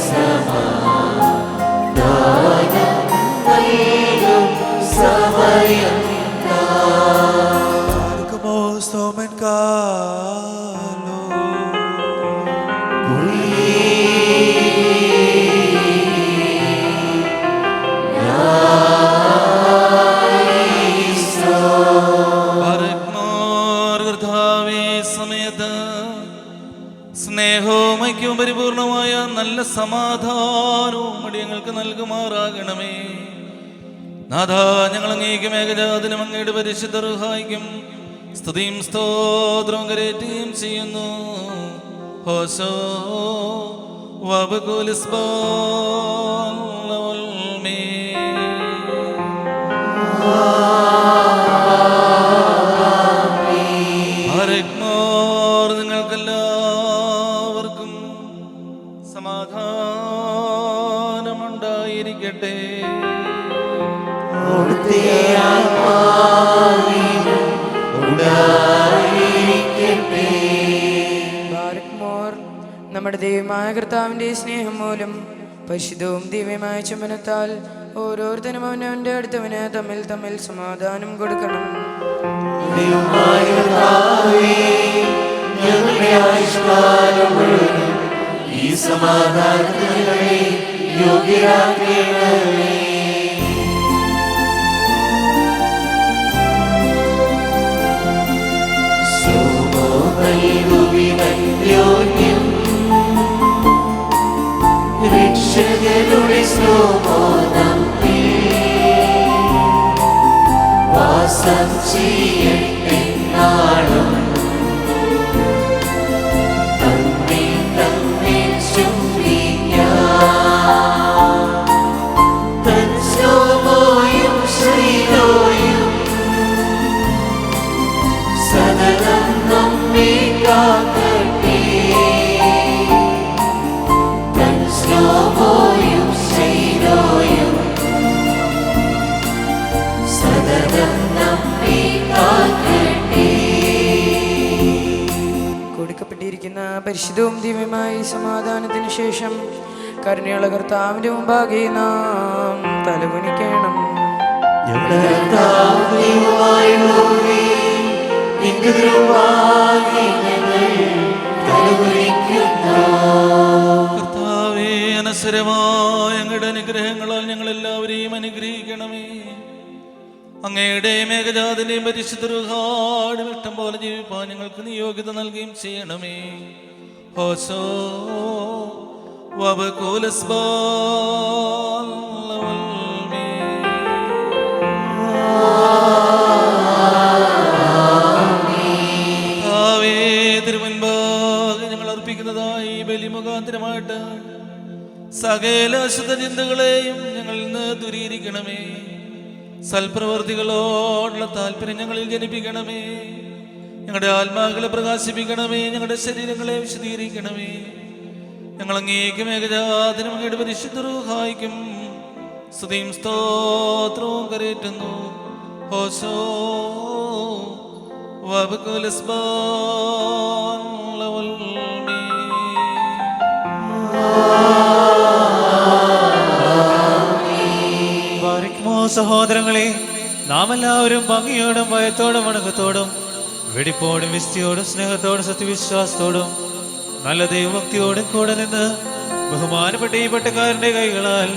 സമാധാനം നൽകും സമയം. സ്നേഹവും ഐക്യവും പരിപൂർണമായ നല്ല സമാധാനവും അടിയങ്ങൾക്ക് നൽകുമാറാകണമേ. നാഥ, ഞങ്ങൾ അങ്ങേക്കും ഏകജാതനും അങ്ങയുടെ പരിശുദ്ധ റുഹായിക്കും സ്തുതിയും സ്തോത്രവും കരേറ്റുകയും ചെയ്യുന്നു. ഹോശോ വബകുലിസ്ബാൻ ലവൽമേ. നിങ്ങൾക്കെല്ലാവർക്കും സമാധാനമുണ്ടായിരിക്കട്ടെ. നമ്മുടെ ദൈവമായ കർത്താവിന്റെ സ്നേഹം മൂലം പരിശുദ്ധവും ദിവ്യമായ ചുമനത്താൽ ഓരോരുത്തരും അവനവന്റെ അടുത്തവന് തമ്മിൽ തമ്മിൽ സമാധാനം കൊടുക്കണം. ഈ സമാധാനത്തിനെ യോഗ്യരാക്കണമേ. രക്ഷകരുടെ വാസം ചെയ്യട്ടെ. ശലോമോയും ശൈലോയും സദനം നമ്മെ കാക്കട്ടെ. കൊടുക്കപ്പെട്ടിരിക്കുന്ന പരിശുദ്ധവും ദിവ്യമായ സമാധാനത്തിന് ശേഷം കരുണയുള്ള കർത്താവിന്റെ മുമ്പാകെ നാം തലകുനിക്കണം. കർത്താവേ, നിന്റെ തിരുമുമ്പാകെ ഞങ്ങൾ തലകുനിക്കുന്നു. കർത്താവേ, അനശ്വരമായ അങ്ങയുടെ അനുഗ്രഹങ്ങളാൽ ഞങ്ങൾ എല്ലാവരെയും അനുഗ്രഹിക്കണമേ. അങ്ങയുടെ മേഘജാതിന്റെയും പരിശുദ്ധ റുഹായുടെ ഇഷ്ടം പോലെ ജീവിപ്പാൻ ഞങ്ങൾക്ക് നിയോഗിത നൽകുകയും ചെയ്യണമേ. ഹോശോ വബകൂലസ്ബാൽ ലവൽമീ. കർത്താവേ, തിരുമുൻപാകെ ഞങ്ങൾ അർപ്പിക്കുന്നതായി ബലിമുഖാന്തരമായിട്ട് സകല അശുദ്ധ ചിന്തകളെയും ഞങ്ങളിൽ നിന്ന് ദൂരീകരിക്കണമേ. സൽപ്രവർത്തികളോടുള്ള താല്പര്യം ഞങ്ങളിൽ ജനിപ്പിക്കണമേ. ഞങ്ങളുടെ ആത്മാക്കളെ പ്രകാശിപ്പിക്കണമേ. ഞങ്ങളുടെ ശരീരങ്ങളെ വിശദീകരിക്കണമേ. ഞങ്ങൾ അങ്ങേക്കും ഏകജാതനും അങ്ങയുടെ പരിശുദ്ധ റൂഹായിക്കും സ്തുതിയും സ്തോത്രവും കരേറ്റുന്നു. ഹോശോ വബകുലസ്ബാൽ ലവൽമീ. ബാരിക്കുമോ സഹോദരങ്ങളെ, നാം എല്ലാവരും ഭംഗിയോടും ഭയത്തോടും വണക്കത്തോടും വെടിപ്പോടും വിസ്തിയോടും സ്നേഹത്തോടും സത്യവിശ്വാസത്തോടും നല്ല ദൈവഭക്തിയോടും കൂടെ നിന്ന് ബഹുമാനപ്പെട്ട ഈ പട്ടക്കാരന്റെ കൈകളാൽ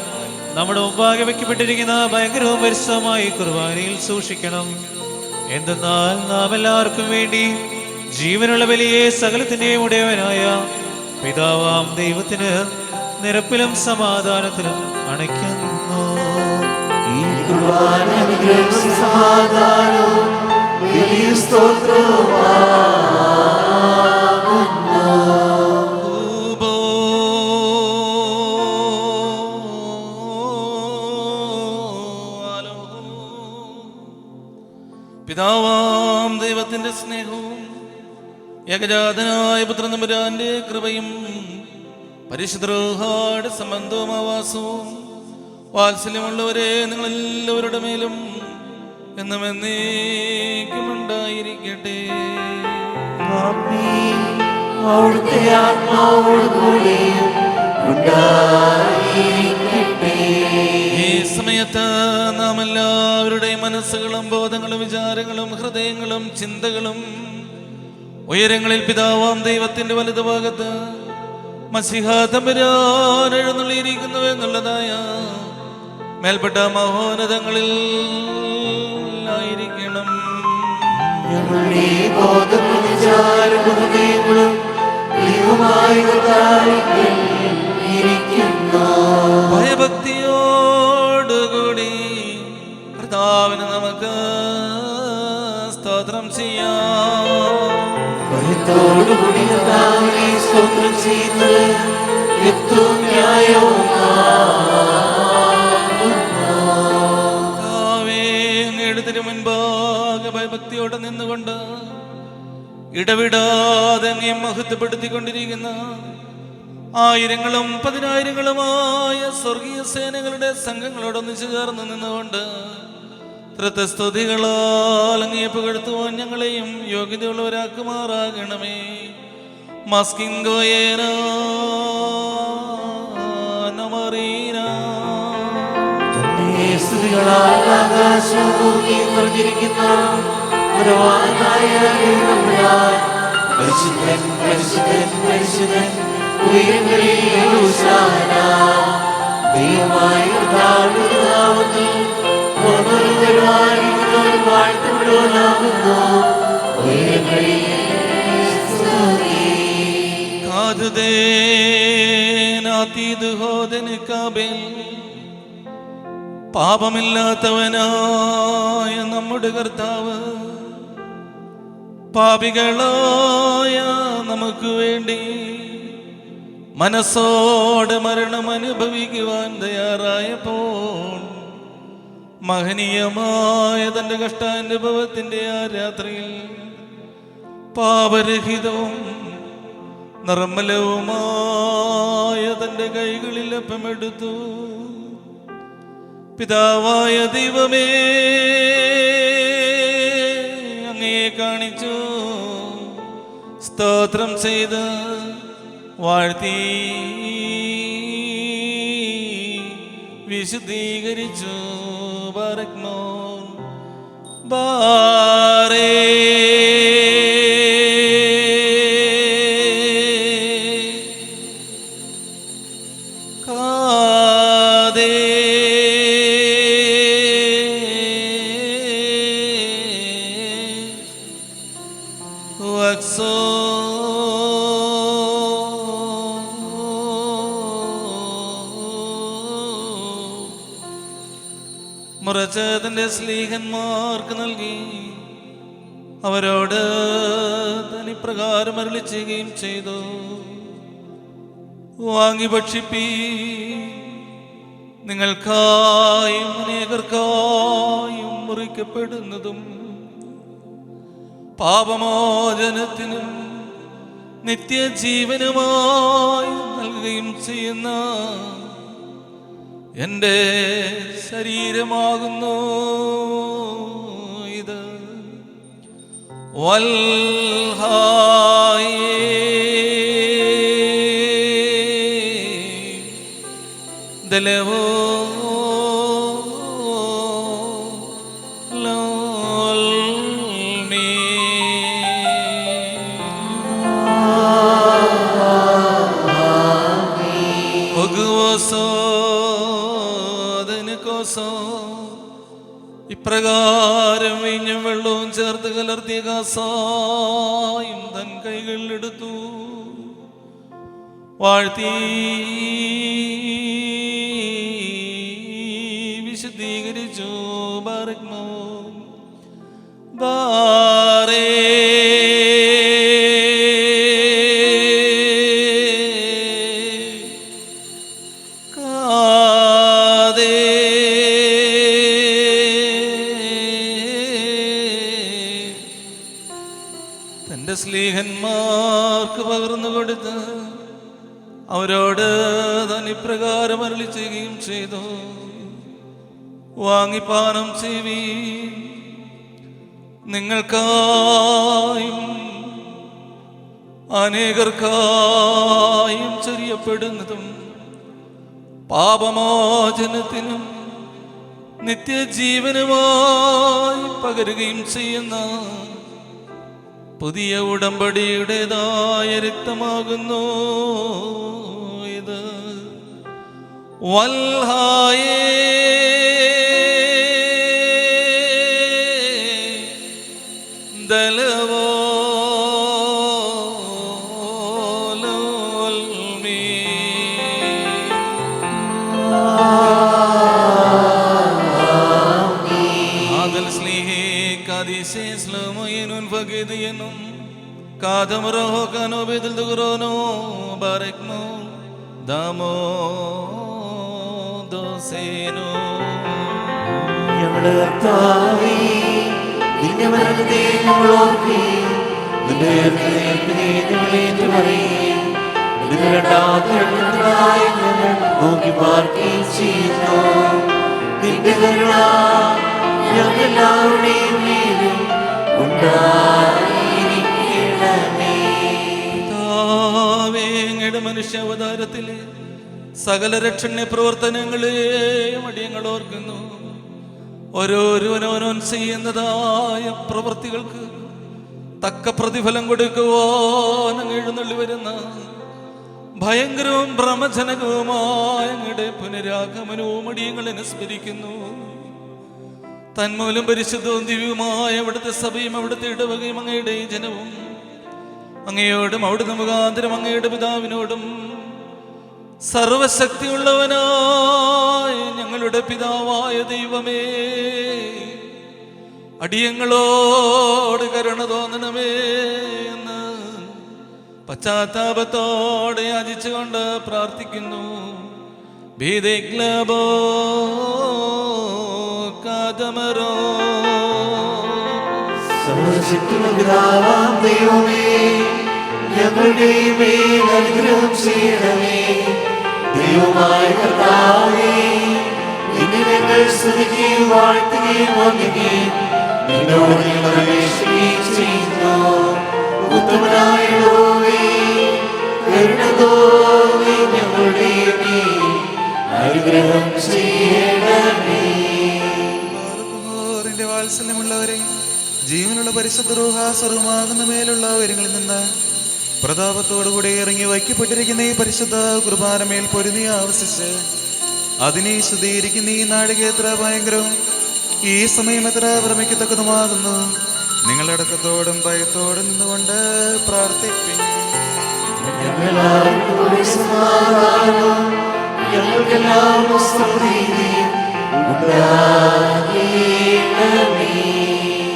നമ്മുടെ മുമ്പാകെ വയ്ക്കപ്പെട്ടിരിക്കുന്ന ഭയങ്കരവും പരിശ്രമമായി കുർബാനയിൽ സൂക്ഷിക്കണം. എന്തെന്നാൽ നാം എല്ലാവർക്കും വേണ്ടി ജീവനുള്ള ബലിയെ സകലത്തിന്റെയും ഉടയവനായ പിതാവാം ദൈവത്തിന് നിരപ്പിലും സമാധാനത്തിലും അണയ്ക്കുന്നു. ഈ കുർബാന അനുഗ്രഹവും സമാധാനവും വലിയ സ്തോത്രവുമാകുന്നു. പിതാവാം ദൈവത്തിന്റെ സ്നേഹവും ഏകജാതനായ പുത്രനമ്പുരാന്റെ കൃപയും പരിശുദ്ധ റൂഹായുടെ സംബന്ധവും ആവാസവും വാത്സല്യമുള്ളവരെ നിങ്ങളെല്ലാവരുടെ മേലും എന്നും എന്നേക്കും ഉണ്ടായിരിക്കട്ടെ. അവിടുത്തെ ആത്മാവോടുകൂടിയും ഉണ്ടായിരിക്കട്ടെ. ഈ സമയത്ത് നാം എല്ലാവരുടെയും മനസ്സുകളും ബോധങ്ങളും വിചാരങ്ങളും ഹൃദയങ്ങളും ചിന്തകളും ഉയരങ്ങളിൽ പിതാവാം ദൈവത്തിന്റെ വലതുഭാഗത്ത് മസിഹാ തമ്പുരാൻ എഴുന്നള്ളിയിരിക്കുന്നു എന്നുള്ളതായ മേൽപ്പെട്ട മഹോന്നതങ്ങളിൽ ആയിരിക്കണം. ഞങ്ങളുടെ ബോധങ്ങളും വിചാരങ്ങളും ഹൃദയങ്ങളും ദൈവമായ കർത്താവിൽ ഇരിക്കുന്നു. ഭയഭക്തിയോടുകൂടി കർത്താവിന് നമുക്ക് സ്തോത്രം ചെയ്യാം. ഭയത്തോടുകൂടി കർത്താവിനെ സ്തോത്രം ചെയ്യുന്നത് യുക്തവും ന്യായവുമാകുന്നു. കർത്താവേ, അങ്ങയുടെ തിരുമുൻപാകെ ഭയഭക്തിയോടെ നിന്നുകൊണ്ട് ഇടവിടാതെ അങ്ങേ മഹത്വപ്പെടുത്തിക്കൊണ്ടിരിക്കുന്ന ആയിരങ്ങളും പതിനായിരങ്ങളുമായ സ്വർഗീയ സേനകളുടെ സംഘങ്ങളോടൊന്നിച്ചു ചേർന്ന് നിന്നുകൊണ്ട് ത്രിത്വസ്തുതികളാൽ അങ്ങയെ പുകഴ്ത്തുവാൻ ഞങ്ങളെയും യോഗ്യതയുള്ളവരാക്കുമാറാകണമേ. മസ്കിംഗോയേന നമറീന. തന്റെ സ്തുതികളാൽ ആകാശവും ഭൂമിയും നിറഞ്ഞിരിക്കുന്ന ബലവാനായ ദൈവത്തമ്പുരാൻ, പരിശുദ്ധൻ പരിശുദ്ധൻ പരിശുദ്ധൻ, ഉയരങ്ങളിൽ ഹോശാന. ദൈവമായ കർത്താവിന്റെ നാമത്തിൽ വരുവാനിരിക്കുന്നവൻ വാഴ്ത്തപ്പെടുവാനാകുന്നു. ഉയരങ്ങളിൽ സ്തുതി. പാപമില്ലാത്തവനായ നമ്മുടെ കർത്താവ് പാപികളായ നമുക്ക് വേണ്ടി മനസ്സോടെ മരണം അനുഭവിക്കുവാൻ തയ്യാറായപ്പോൾ മഹനീയമായ തന്റെ കഷ്ടാനുഭവത്തിന്റെ ആ രാത്രിയിൽ പാപരഹിതവും നിർമ്മലവുമായ തൻ്റെ കൈകളിൽ അപ്പമെടുത്തു. പിതാവായ ദൈവമേ, അങ്ങയെ കാണിച്ചു സ്തോത്രം ചെയ്ത് വാഴ്ത്തി വിശുദ്ധീകരിച്ചു. ബാരക്മോ ബാരേ മുറച്ച് തന്റെ സ്ലീഹന്മാർക്ക് നൽകി. അവരോട് തനിപ്രകാരം അരുളി ചെയ്യുകയും ചെയ്തു. വാങ്ങി ഭക്ഷിപ്പീ, നിങ്ങൾക്കായും അനേകർക്കായും മുറിക്കപ്പെടുന്നതും പാപമോചനത്തിനും നിത്യജീവനുമായി നൽകുകയും ചെയ്യുന്ന എൻ്റെ ശരീരമാകുന്നു ഇത്. വൽഹായേ ദലവോ ഇപ്രകാരം വീഞ്ഞും വെള്ളവും ചേർത്ത് കലർത്തിയ കാസായും തൻ കൈകളിലെടുത്തു. വാഴ്ത്തി വിശുദ്ധീകരിച്ചു. ബാരക്മോ ബാരേ സ്ലീഹന്മാർക്ക് പകർന്നു കൊടുത്ത് അവരോട് താൻ ഇപ്രകാരം അരുളി ചെയ്യുകയും ചെയ്തു. വാങ്ങിപ്പാനം ചെയ്യുവീൻ, നിങ്ങൾക്കായും അനേകർക്കായും ചൊരിയപ്പെടുന്നതും പാപമോചനത്തിനും നിത്യജീവനുമായി പകരുകയും ചെയ്യുന്ന പുതിയ ഉടമ്പടിയുടേതായ രക്തമാകുന്നു ഇത്. വൽഹായേ ദലവോ കാതമറോ കാനോ ബേദൽ ദുഗ്രോനോ ബാരക്മോ ദാമോ ദോസേനോ. ഞങ്ങളുടെ കർത്താവേ, നിന്റെ മരണത്തെ ഞങ്ങൾ ഓർക്കുകയും നിന്റെ ഉയർത്തലിനെ ഞങ്ങൾ ഏറ്റുപറയുകയും നിന്റെ രണ്ടാമത്തെ എഴുന്നേൽപ്പിനായി ഞങ്ങൾ നോക്കി പാർക്കുകയും ചെയ്യുന്നു. നിന്റെ കരുണ ഞങ്ങളെല്ലാവരുടെയും മേലും ഉണ്ടായിരിക്കണമേ. അങ്ങയുടെ മനുഷ്യാവതാരത്തിലെ സകല രക്ഷണ്യ പ്രവർത്തനങ്ങളെയും അടിയങ്ങൾ ഓർക്കുന്നു. ഓരോരുവനോരോൻ ചെയ്യുന്നതായ പ്രവൃത്തികൾക്ക് തക്ക പ്രതിഫലം കൊടുക്കുവാൻ അങ്ങ് എഴുന്നള്ളി വരുന്ന ഭയങ്കരവും ഭ്രമജനകവുമായ അങ്ങയുടെ പുനരാഗമനവും അടിയങ്ങൾ അനുസ്മരിക്കുന്നു. തന്മൂലം പരിശുദ്ധവും ദിവ്യവുമായ അവിടുത്തെ സഭയും അവിടുത്തെ ഇടവകയും അങ്ങയുടെ ജനവും അങ്ങയോടും അവിടുന്ന് മുഖാന്തരം അങ്ങയുടെ പിതാവിനോടും സർവശക്തിയുള്ളവനായ ഞങ്ങളുടെ പിതാവായ ദൈവമേ, അടിയങ്ങളോട് കരുണ തോന്നണമേ എന്ന് പശ്ചാത്താപത്തോടെ യാചിച്ചുകൊണ്ട് പ്രാർത്ഥിക്കുന്നു. ഭീതിക്ലബോ കാതമരോ. സർവശക്തിയുള്ള പിതാവാം ദൈവമേ, ഞങ്ങളുടെ മേൽ അനുഗ്രഹം ചെയ്യണമേ. ദൈവമായ കർത്താവേ, നിന്നെ ഞങ്ങൾ സ്തുതിക്കുകയും വാഴ്ത്തുകയും വന്ദിക്കുകയും നിന്നോട് ഞങ്ങൾ അപേക്ഷിക്കുകയും ചെയ്യുന്നു. ഉത്തമനായ യഹോവേ, കരുണ തോന്നി ഞങ്ങളുടെ മേൽ അനുഗ്രഹം ചെയ്യണമേ. ന്റെ വാത്സല്യമുള്ളവരെ, ജീവനുള്ള പരിശുദ്ധ റൂഹ സ്വർഗ്ഗമാകുന്ന മേലുള്ള ഉയരങ്ങളിൽ നിന്ന് പ്രതാപത്തോടുകൂടി ഇറങ്ങി വയ്ക്കപ്പെട്ടിരിക്കുന്ന ഈ പരിശുദ്ധ കുർബാനമേൽ പൊരുതി ആവസിച്ച് അതിനെ ശുദ്ധീകരിക്കുന്ന ഈ നാഴിക എത്ര ഭയങ്കരവും ഈ സമയം എത്ര ഭ്രമിക്കത്തക്കതുമാകുന്നു. നിങ്ങളടക്കത്തോടും ഭയത്തോടും നിന്നുകൊണ്ട് പ്രാർത്ഥിപ്പിൻ.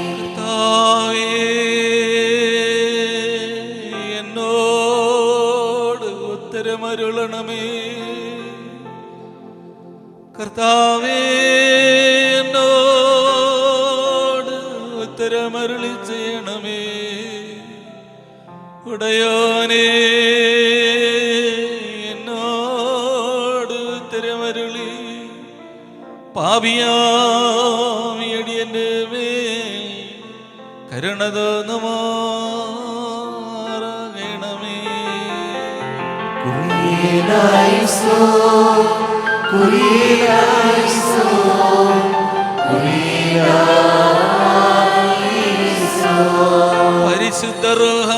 കർത്താവേ, എന്നോട് ഉത്തരമരുളണമേ. കർത്താവേ, എന്നോട് ഉത്തരമരുളി ചെയ്യണമേ. ഉടയോനേ, എന്നോട് ഉത്തരമരുളി പാപിയാമിയടിയന്റെ മേൽ കരുണ തോന്നുമാറാകണമേ. പരിശുദ്ധ റൂഹ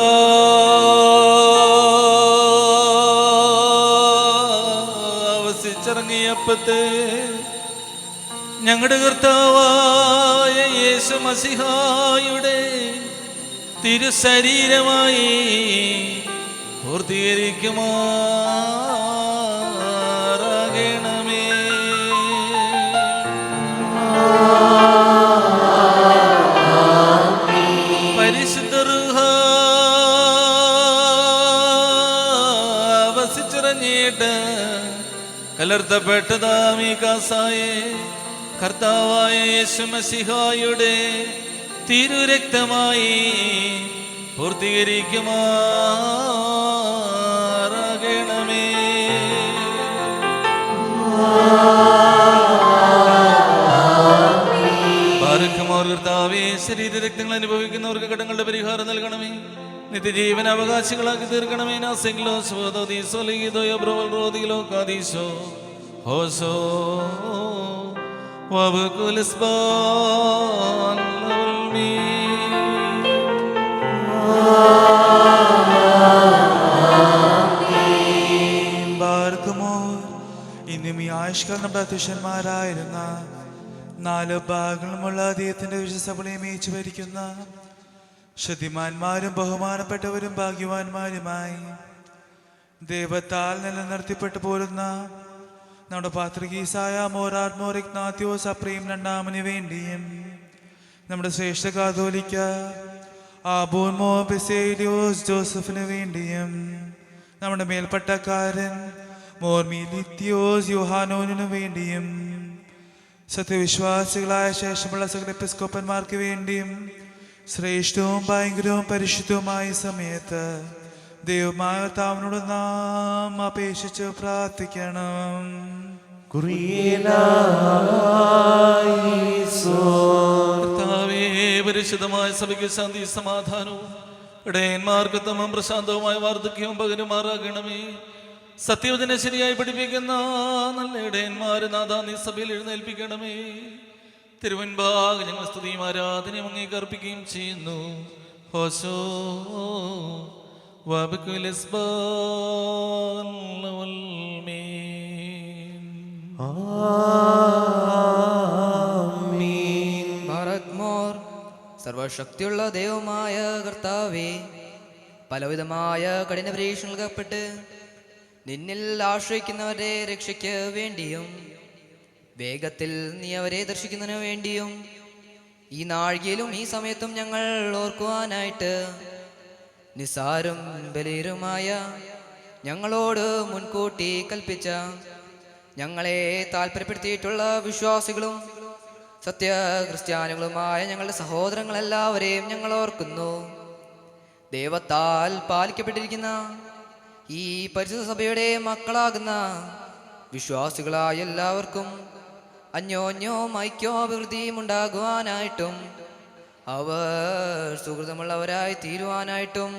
അവസിച്ചിറങ്ങിയപ്പത്തെ ഞങ്ങളുടെ കർത്താവായ യേശു മസിഹായുടെ തിരുശരീരമായി പൂർത്തീകരിക്കുമാറാകണമേ. പരിശുദ്ധ റൂഹ വസിച്ചിറങ്ങിയിട്ട് കലർത്തപ്പെട്ടതാമീ കാസായെ കർത്താവായ യേശു മസിഹായുടെ തിരുരക്തമായി പൂർത്തീകരിക്കുമാറാകണമേ. ബാരക്കുമാർ കർത്താവേ, ശരീരരക്തങ്ങൾ അനുഭവിക്കുന്നവർക്ക് കടങ്ങളുടെ പരിഹാരം നൽകണമേ. നിത്യജീവൻ അവകാശികളാക്കി തീർക്കണമേ. നാസെങ്കിലോ സ്വതീസോ ലീതോയോ ബ്രോവൽ റോദിലോ കാദീശോ ഹോസോ വബകുൽസ്ബാൻ ലവൽമീ. ഇന്നും ഈ ആയുഷ്കാലം അധ്യക്ഷന്മാരായിരുന്ന 4 ഭാഗങ്ങളുമുള്ള ദൈവത്തിന്റെ വിശ്വസഭയെ മേയിച്ചു ഭരിക്കുന്ന ശുദ്ധിമാന്മാരും ബഹുമാനപ്പെട്ടവരും ഭാഗ്യവാന്മാരുമായി ദൈവത്താൽ നിലനിർത്തിപ്പെട്ടു പോരുന്ന നമ്മുടെ പാത്രികീസായ മോറാർ ഇഗ്നാത്യോസ് അപ്രീം രണ്ടാമന് വേണ്ടിയും നമ്മുടെ ശ്രേഷ്ഠ കാതോലിക്ക ആബൂൻ മോ ബെസേലിയോസ് ജോസഫിന് വേണ്ടിയും നമ്മുടെ മേൽപ്പട്ടക്കാരൻ മോർമീലിത്യോസ് യോഹാനോനു വേണ്ടിയും സത്യവിശ്വാസികളായ ശേഷമുള്ള സകല എപ്പിസ്കോപ്പന്മാർക്ക് വേണ്ടിയും ശ്രേഷ്ഠവും ഭയങ്കരവും പരിശുദ്ധവുമായ സമയത്ത് ദൈവമായ താവിനോട് നാം അപേക്ഷിച്ച് പ്രാർത്ഥിക്കണം. കർത്താവേ, പരിശുദ്ധമായ സഭയ്ക്ക് ശാന്തി സമാധാനവും ഇടയന്മാർക്ക് ഉത്തമവും പ്രശാന്തവുമായ വാർദ്ധക്യവും പകരുമാറാകണമേ. സത്യവചനെ ശരിയായി പഠിപ്പിക്കുന്ന നല്ല ഇടയന്മാരെ നാഥാ നീ സഭയിൽ എഴുന്നേൽപ്പിക്കണമേ. തിരുവൻപാകെ ഞങ്ങൾ സ്തുതിയും ആരാധനയും അങ്ങേക്ക് അർപ്പിക്കുകയും ചെയ്യുന്നു. ഹോശോ വബകുൽസ്ബാൻ ലവൽമീൻ. ഭാരത്മോർ സർവശക്തിയുള്ള ദൈവമായ കർത്താവേ, പലവിധമായ കഠിന പരീക്ഷണങ്ങൾക്കപ്പെട്ട് നിന്നിൽ ആശ്രയിക്കുന്നവരെ രക്ഷയ്ക്ക് വേണ്ടിയും വേഗത്തിൽ നീ അവരെ ദർശിക്കുന്നതിനു വേണ്ടിയും ഈ നാഴികയിലും ഈ സമയത്തും ഞങ്ങൾ ഓർക്കുവാനായിട്ട് നിസാരും ബലീരുമായ ഞങ്ങളോട് മുൻകൂട്ടി കൽപ്പിച്ച ഞങ്ങളെ താല്പര്യപ്പെടുത്തിയിട്ടുള്ള വിശ്വാസികളും സത്യ ക്രിസ്ത്യാനികളുമായ ഞങ്ങളുടെ സഹോദരങ്ങളെല്ലാവരെയും ഞങ്ങൾ ഓർക്കുന്നു. ദൈവത്താൽ പാലിക്കപ്പെട്ടിരിക്കുന്ന ഈ പരിശുദ്ധ സഭയുടെ മക്കളാകുന്ന വിശ്വാസികളായ എല്ലാവർക്കും അന്യോന്യവും ഐക്യോഭിവൃദ്ധിയും ഉണ്ടാകുവാനായിട്ടും അവർ സുഹൃതമുള്ളവരായി തീരുവാനായിട്ടും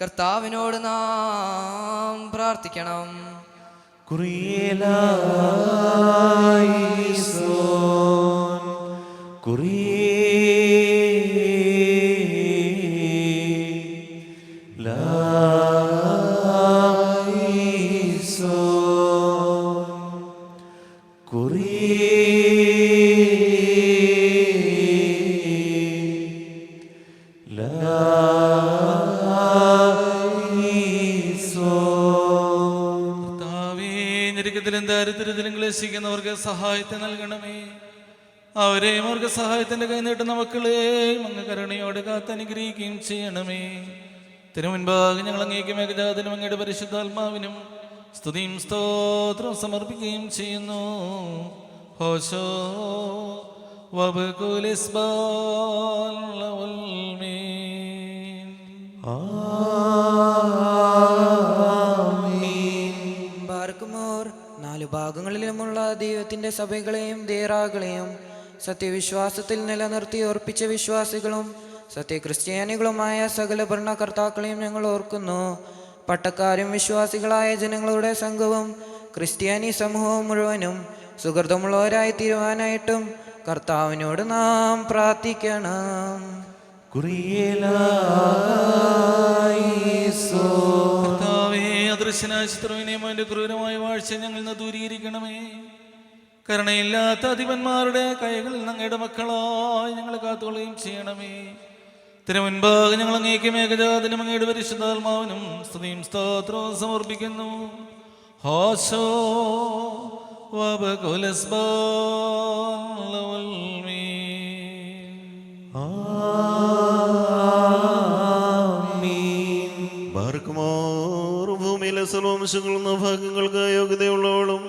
കർത്താവിനോട് നാം പ്രാർത്ഥിക്കണം. ദാരിദ്ര്യത്തിലും ക്ലേശിക്കുന്നവർക്ക് സഹായത്തെ നൽകണമേ. അവരെയും അവർക്ക് സഹായത്തിന്റെ കൈ നീട്ടുന്ന മക്കളെയും അങ്ങ് കരുണയോടെ കാത്തനുഗ്രഹിക്കുകയും ചെയ്യണമേ. തിരുമുൻപാകെ ഞങ്ങൾ അങ്ങേക്ക് മേഘജാതനും അങ്ങയുടെ പരിശുദ്ധാത്മാവിനും സ്തുതിയും സ്തോത്രവും സമർപ്പിക്കുകയും ചെയ്യുന്നു. ഹോശോ വബകുലിസ്ബാൽ വൽമീൻ. ബാർക്കുമോർ 4 ഭാഗങ്ങളിലുമുള്ള ദൈവത്തിന്റെ സഭകളെയും ദേറാകളെയും സത്യവിശ്വാസത്തിൽ നിലനിർത്തി ഉറപ്പിച്ച വിശ്വാസികളും സത്യക്രിസ്ത്യാനികളുമായ സകല ഭരണകർത്താക്കളെയും ഞങ്ങൾ ഓർക്കുന്നു. പട്ടക്കാരും വിശ്വാസികളായ ജനങ്ങളുടെ സംഘവും ക്രിസ്ത്യാനി സമൂഹവും മുഴുവനും സുഹൃതമുള്ളവരായി തീരുവാനായിട്ടും കർത്താവിനോട് നാം പ്രാർത്ഥിക്കണം. അദൃശ്യനായ ശത്രുവിനെയും അവന്റെ ക്രൂരമായ വാഴ്ച ഞങ്ങൾ ദൂരീകരിക്കണമേ. കരുണയില്ലാത്ത അധിപന്മാരുടെ കൈകളിൽ അങ്ങയുടെ മക്കളായി ഞങ്ങളെ കാത്തുകൊള്ളുകയും ചെയ്യണമേ. തിരുമുൻപാകെ ഞങ്ങൾ അങ്ങേക്ക് മേഘജാതനും അങ്ങയുടെ പരിശുദ്ധാത്മാവിനും സ്തുതിയും സ്തോത്രവും സമർപ്പിക്കുന്നു. ഹോശോ വബകുലിസ്ബാൽ വൽമീൻ. ഭൂമിയിലെ സർവംശങ്ങളുന്ന ഭാഗ്യങ്ങൾക്ക് യോഗ്യതയുള്ളവളും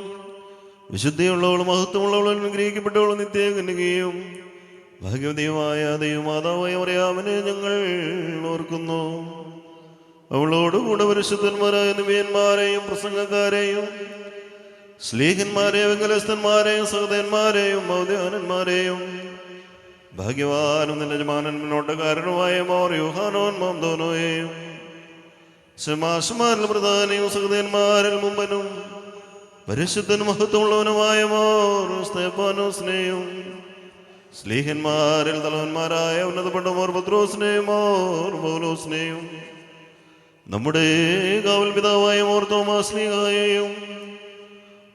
വിശുദ്ധിയുള്ളവളും മഹത്വമുള്ളവളും അനുഗ്രഹിക്കപ്പെട്ടവളും നിത്യേകയും ഭാഗ്യവതിയുമായ ദൈവമാതാവായ മറിയാമിനെ ഞങ്ങൾ ഓർക്കുന്നു. അവളോടുകൂടെ പരിശുദ്ധന്മാരായ നബിയന്മാരെയും പ്രസംഗക്കാരെയും ശ്ലീഹന്മാരെയും വെങ്കലസ്ഥന്മാരെയും സഹോദരന്മാരെയും മൗദ്യാനന്മാരെയും ഭാഗ്യവാനും നിന്റെ യജമാനൻ മുന്നോട്ടക്കാരനുമായ മോർ യോഹാനോൻ മാംദോനോയെയും ശമാശമാരിൽ പ്രധാനിയും സഹോദരന്മാരിൽ മുമ്പനും പരിശുദ്ധനും മഹത്വമുള്ളവനുമായ മോർ സ്തേഫാനോസിനെയും സ്ലീഹന്മാരിൽ തലവന്മാരായ ഉന്നതപ്പെട്ട മോർ പത്രോസിനെയും മോർ പൗലോസിനെയും നമ്മുടെ കാവൽ പിതാവായ മോർ തോമാസ് സ്ലീഹായെയും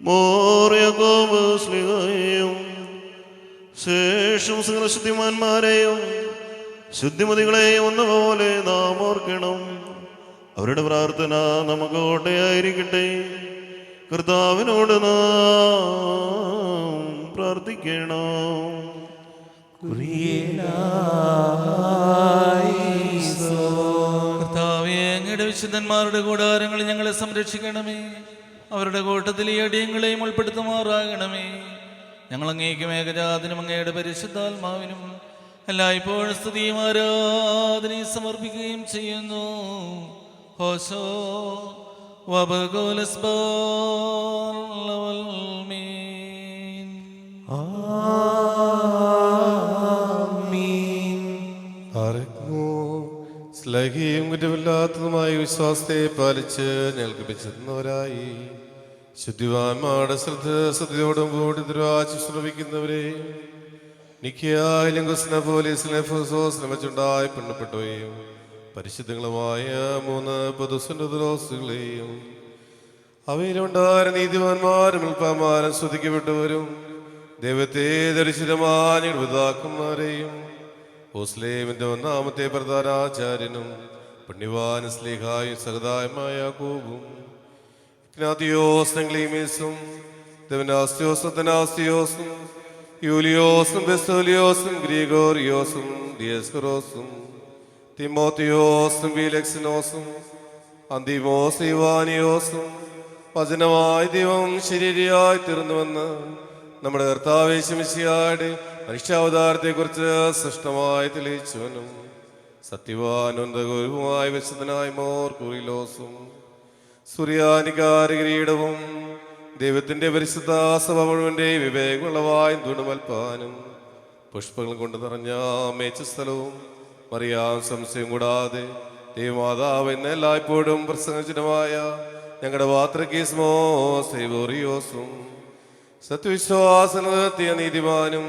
മോർ യാക്കോബ് സ്ലീഹായെയും ശേഷം സകല ശുദ്ധിമാന്മാരെയും ശുദ്ധിമതികളെയും ഒന്നുപോലെ നാം ഓർക്കണം. അവരുടെ പ്രാർത്ഥന നമുക്ക് കോട്ടയായിരിക്കട്ടെ. കർത്താവിനോട് നാം പ്രാർത്ഥിക്കണം. കർത്താവേ, അങ്ങയുടെ വിശുദ്ധന്മാരുടെ കൂടാരങ്ങളിൽ ഞങ്ങളെ സംരക്ഷിക്കണമേ. അവരുടെ കൂട്ടത്തിൽ ഈ അടിയങ്ങളെയും ഉൾപ്പെടുത്തുമാറാകണമേ. ഞങ്ങൾ അങ്ങേക്ക് മേഘജാതനും അങ്ങയുടെ പരിശുദ്ധാത്മാവിനും എല്ലായ്പ്പോഴും സ്തുതിയും ആരാധനയും സമർപ്പിക്കുകയും ചെയ്യുന്നു. ഹോശോ വബകുലിസ്ബാൽ വൽമീൻ. സ്ലഹിയും കുറ്റമില്ലാത്തതുമായ വിശ്വാസത്തെ പാലിച്ച് ഞങ്ങൾക്ക് പിച്ചുന്നവരായി ശുദ്ധിവാന്മാരുടെ ശ്രദ്ധയോടും കൂടി ദുരാശി ശ്രമിക്കുന്നവരെ നിഖ്യായാലും ശ്രമിച്ചുണ്ടായി പെണ്ണപ്പെട്ടവയും പരിശുദ്ധങ്ങളുമായ 3 പൊതുസുന്നതരോസുകളെയും അവയിലുണ്ടായ നീതിമാന്മാരും ഉൽപ്പന്മാരും സ്തുതിക്കപ്പെട്ടവരും ദൈവത്തെ ദർശിതമായ പിതാക്കന്മാരെയും ഹോസ്ലേമിന്റെ 1ാമത്തെ പ്രധാനാചാര്യനും പുണ്യവാൻ സ്ലീഹായും സഹതായമായ യാക്കോബും ഇഗ്നാത്തിയോസും ക്ലീമീസും ദെവനാസ്തിയോസും തനാസ്തിയോസും യൂലിയോസും ബെസ്തോലിയോസും ഗ്രിഗോറിയോസും ദിയസ്കറോസും തിമോത്തിയോസും ഫീലക്സിനോസും അന്തിമോസ് ഇവാനിയോസും വചനമായി ദൈവം ശരീരയായി തീർന്നുവെന്ന് നമ്മുടെ കർത്താവേ ശിമിശിഹായുടെ മനുഷ്യാവതാരത്തെക്കുറിച്ച് സ്പഷ്ടമായി തെളിയിച്ചവനും സത്യവാനുന്തകുരുവുമായ വിശുദ്ധനായ മോർ കുറിലോസും സുറിയാനികാരികിരീടവും ദൈവത്തിന്റെ പരിശുദ്ധ സഭ മുഴുവന്റെ വിവേകമുള്ളവായ തുണമൽപ്പാനും പുഷ്പങ്ങൾ കൊണ്ട് നിറഞ്ഞ മേച്ചസ്ഥലവും മറിയാം സംശയം കൂടാതെ ദൈവമാതാവ് എന്ന എല്ലായ്പ്പോഴും പ്രസംഗജനമായ ഞങ്ങളുടെ വാത്രക്കീസ്മോ സൈവോറിയോസും സത്യവിശ്വാസം നിർത്തിയ നീതിമാനും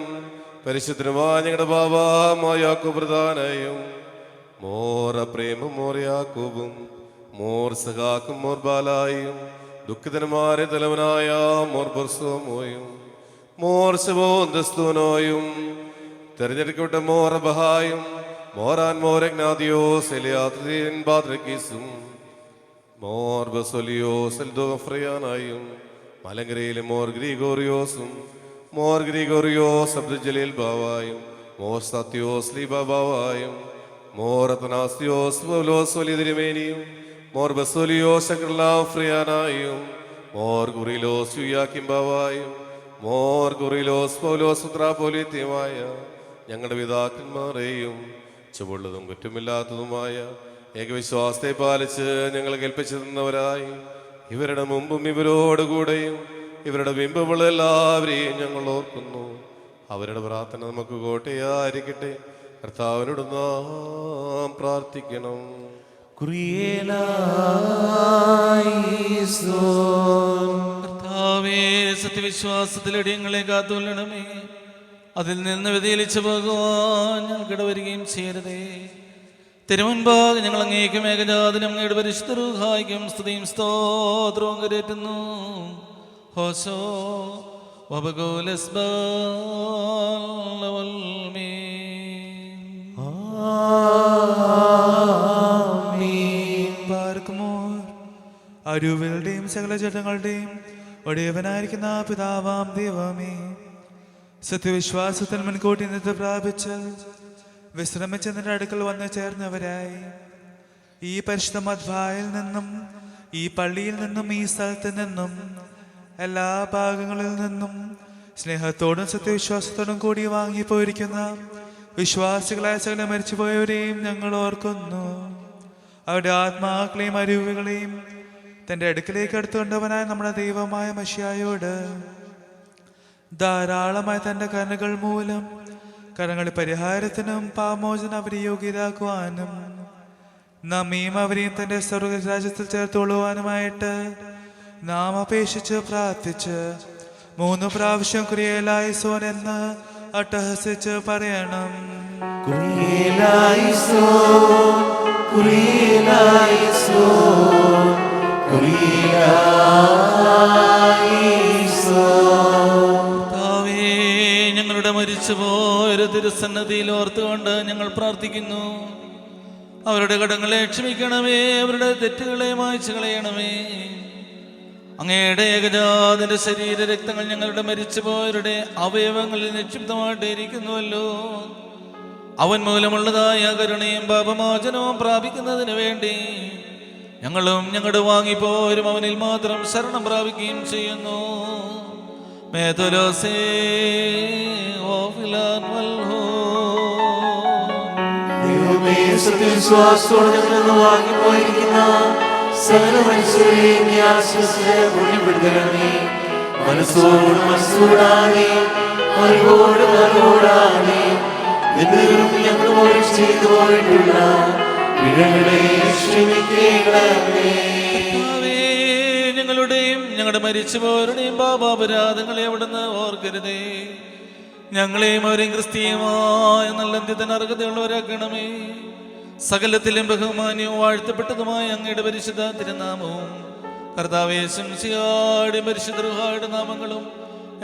പരിശുദ്ധനുമായ ഞങ്ങളുടെ ബാബാമായാക്കു പ്രധാനയും മോർ പ്രേമം മോർ യാക്കോബും മോർ സഖാക്കും മോർ ബാലായും ദുഃഖിതന്മാരെ തലവനായ മോർ ബർസോമോയും മോർ ശബോന്തസ്തൂനോയും തെരഞ്ഞെടുക്കപ്പെട്ട മോർ ബഹായും മോറാൻ മോരഗ്നാദിയോ സെലിയാത്രീൻ ബാദ്രക്കീസും മോർ ബസോലിയോ സെൽദോഫ്രയാനായും മലങ്കരയിലെ മോർ ഗ്രിഗോറിയോസും മോർ ഗ്രിഗോറിയോസ് അബ്ദുജലീൽ ബാവായും മോർ സത്യോസ് ലീബ ബാവായും മോർ അത്തനാസ്യോസ് പൗലോസ് വലിയ തിരുമേനിയും മോർ ബസോലിയോസ് ശക്രലാഫ്രിയാനായും മോർ ഗുറിലോസ് യുയാക്കിം ബാവായും മോർ ഗുറിലോസ് പൗലോസ് ഉത്രാപോലിത്യമായ ഞങ്ങളുടെ പിതാക്കന്മാരെയും ചുവള്ളതും കുറ്റമില്ലാത്തതുമായ ഏകവിശ്വാസത്തെ പാലിച്ച് ഞങ്ങൾ കേൾപ്പിച്ചു തന്നവരായി ഇവരുടെ മുമ്പും ഇവരോടുകൂടെയും ഇവരുടെ ബിംബമുള്ള എല്ലാവരെയും ഞങ്ങൾ ഓർക്കുന്നു. അവരുടെ പ്രാർത്ഥന നമുക്ക് കോട്ടയായിരിക്കട്ടെ. കർത്താവിനോട് നാം പ്രാർത്ഥിക്കണം. കർത്താവേ, സത്യവിശ്വാസത്തിലൂടെ ഞങ്ങളെ കാത്തുകൊള്ളണമേ. അതിൽ നിന്ന് വ്യതിചലിച്ചു പോകുവാൻ ഞങ്ങൾക്കിട വരികയും ചെയ്യരുതേ. തിരുമുൻപാകെ ഞങ്ങൾ അങ്ങേക്കും ഏകജാതനും അങ്ങയുടെ പരിശുദ്ധ റൂഹായിക്കും സ്തുതിയും സ്തോത്രവും കരേറ്റുന്നു. ഹോശോ അരൂപകളുടെയും സകല ചട്ടങ്ങളുടെയും ഒടിയവനായിരിക്കുന്ന പിതാവാം ദൈവമേ, സത്യവിശ്വാസത്തിൽ മുൻകൂട്ടി നിത്ത് പ്രാപിച്ച് വിശ്രമിച്ച് നിന്റെ അടുക്കൽ വന്ന് ചേർന്നവരായി ഈ പരിശുദ്ധ മദ്ഭായിൽ നിന്നും ഈ പള്ളിയിൽ നിന്നും ഈ സ്ഥലത്ത് നിന്നും എല്ലാ ഭാഗങ്ങളിൽ നിന്നും സ്നേഹത്തോടും സത്യവിശ്വാസത്തോടും കൂടി വാങ്ങിപ്പോയിരിക്കുന്ന വിശ്വാസികളായ സകല മരിച്ചുപോയവരെയും ഞങ്ങൾ ഓർക്കുന്നു. അവരുടെ ആത്മാക്കളെയും അരുവികളെയും തൻ്റെ അടുക്കിലേക്ക് എടുത്തുകൊണ്ടവനായ നമ്മുടെ ദൈവമായ മശിയായോട് ധാരാളമായ തൻ്റെ കരുണകൾ മൂലം കരങ്ങളുടെ പരിഹാരത്തിനും പാമോചനം അവരെ യോഗ്യരാക്കുവാനും നമ്മയും അവരെയും തൻ്റെ സ്വർഗരാജ്യത്തിൽ ചേർത്തുകൊള്ളുവാനുമായിട്ട് നാം അപേക്ഷിച്ച് പ്രാർത്ഥിച്ച് 3 പ്രാവശ്യം കുരിയേലായിസോൻ എന്ന് അട്ടഹസിച്ച് പറയണം. ഞങ്ങളുടെ മരിച്ചുപോയൊരു തിരുസന്നതിയിൽ ഓർത്തുകൊണ്ട് ഞങ്ങൾ പ്രാർത്ഥിക്കുന്നു. അവരുടെ കടങ്ങളെ ക്ഷമിക്കണമേ, അവരുടെ തെറ്റുകളെ മായ്ച്ചു കളയണമേ. അങ്ങയുടെ ഏകജാതന്റെ ശരീര രക്തങ്ങൾ ഞങ്ങളുടെ മരിച്ചുപോയവരുടെ അവയവങ്ങളിൽ നിക്ഷിപ്തമായിട്ട് ഇരിക്കുന്നുവല്ലോ. അവൻ മൂലമുള്ളതായ കരുണയും പാപമോചനവും പ്രാപിക്കുന്നതിന് വേണ്ടി ഞങ്ങളും ഞങ്ങളുടെ വാങ്ങിപ്പോരും അവനിൽ മാത്രം ശരണം പ്രാപിക്കുകയും ചെയ്യുന്നു. സത്യവിശ്വാസത്തോടെ ഞങ്ങൾ വാങ്ങിപ്പോയിരിക്കുന്ന സകല മനുഷ്യരെയും മനസ്സോട് മനസ്സോടാതെ അറിവോട് അറിവോടാതെ ഞങ്ങൾ ചെയ്തു പോയിട്ടുള്ള പിഴകളെ ക്ഷമിക്കണമേ. ഞങ്ങളുടെയും ഞങ്ങളുടെ മരിച്ചുപോരുടെയും പാപാപരാധങ്ങളെ അവിടുന്ന് ഓർക്കരുതേ. ഞങ്ങളെയും അവരെയും ക്രിസ്തീയമായ നല്ല അന്ത്യത്തിന് അർഹതയുള്ളവരാക്കണമേ. സകലത്തിലും ബഹുമാന്യവും വാഴ്ത്തപ്പെട്ടതുമായ അങ്ങയുടെ പരിശുദ്ധ തിരുനാമവും കർത്താവേ ശംസിയാടെ പരിശുദ്ധ റൂഹായുടെ നാമങ്ങളും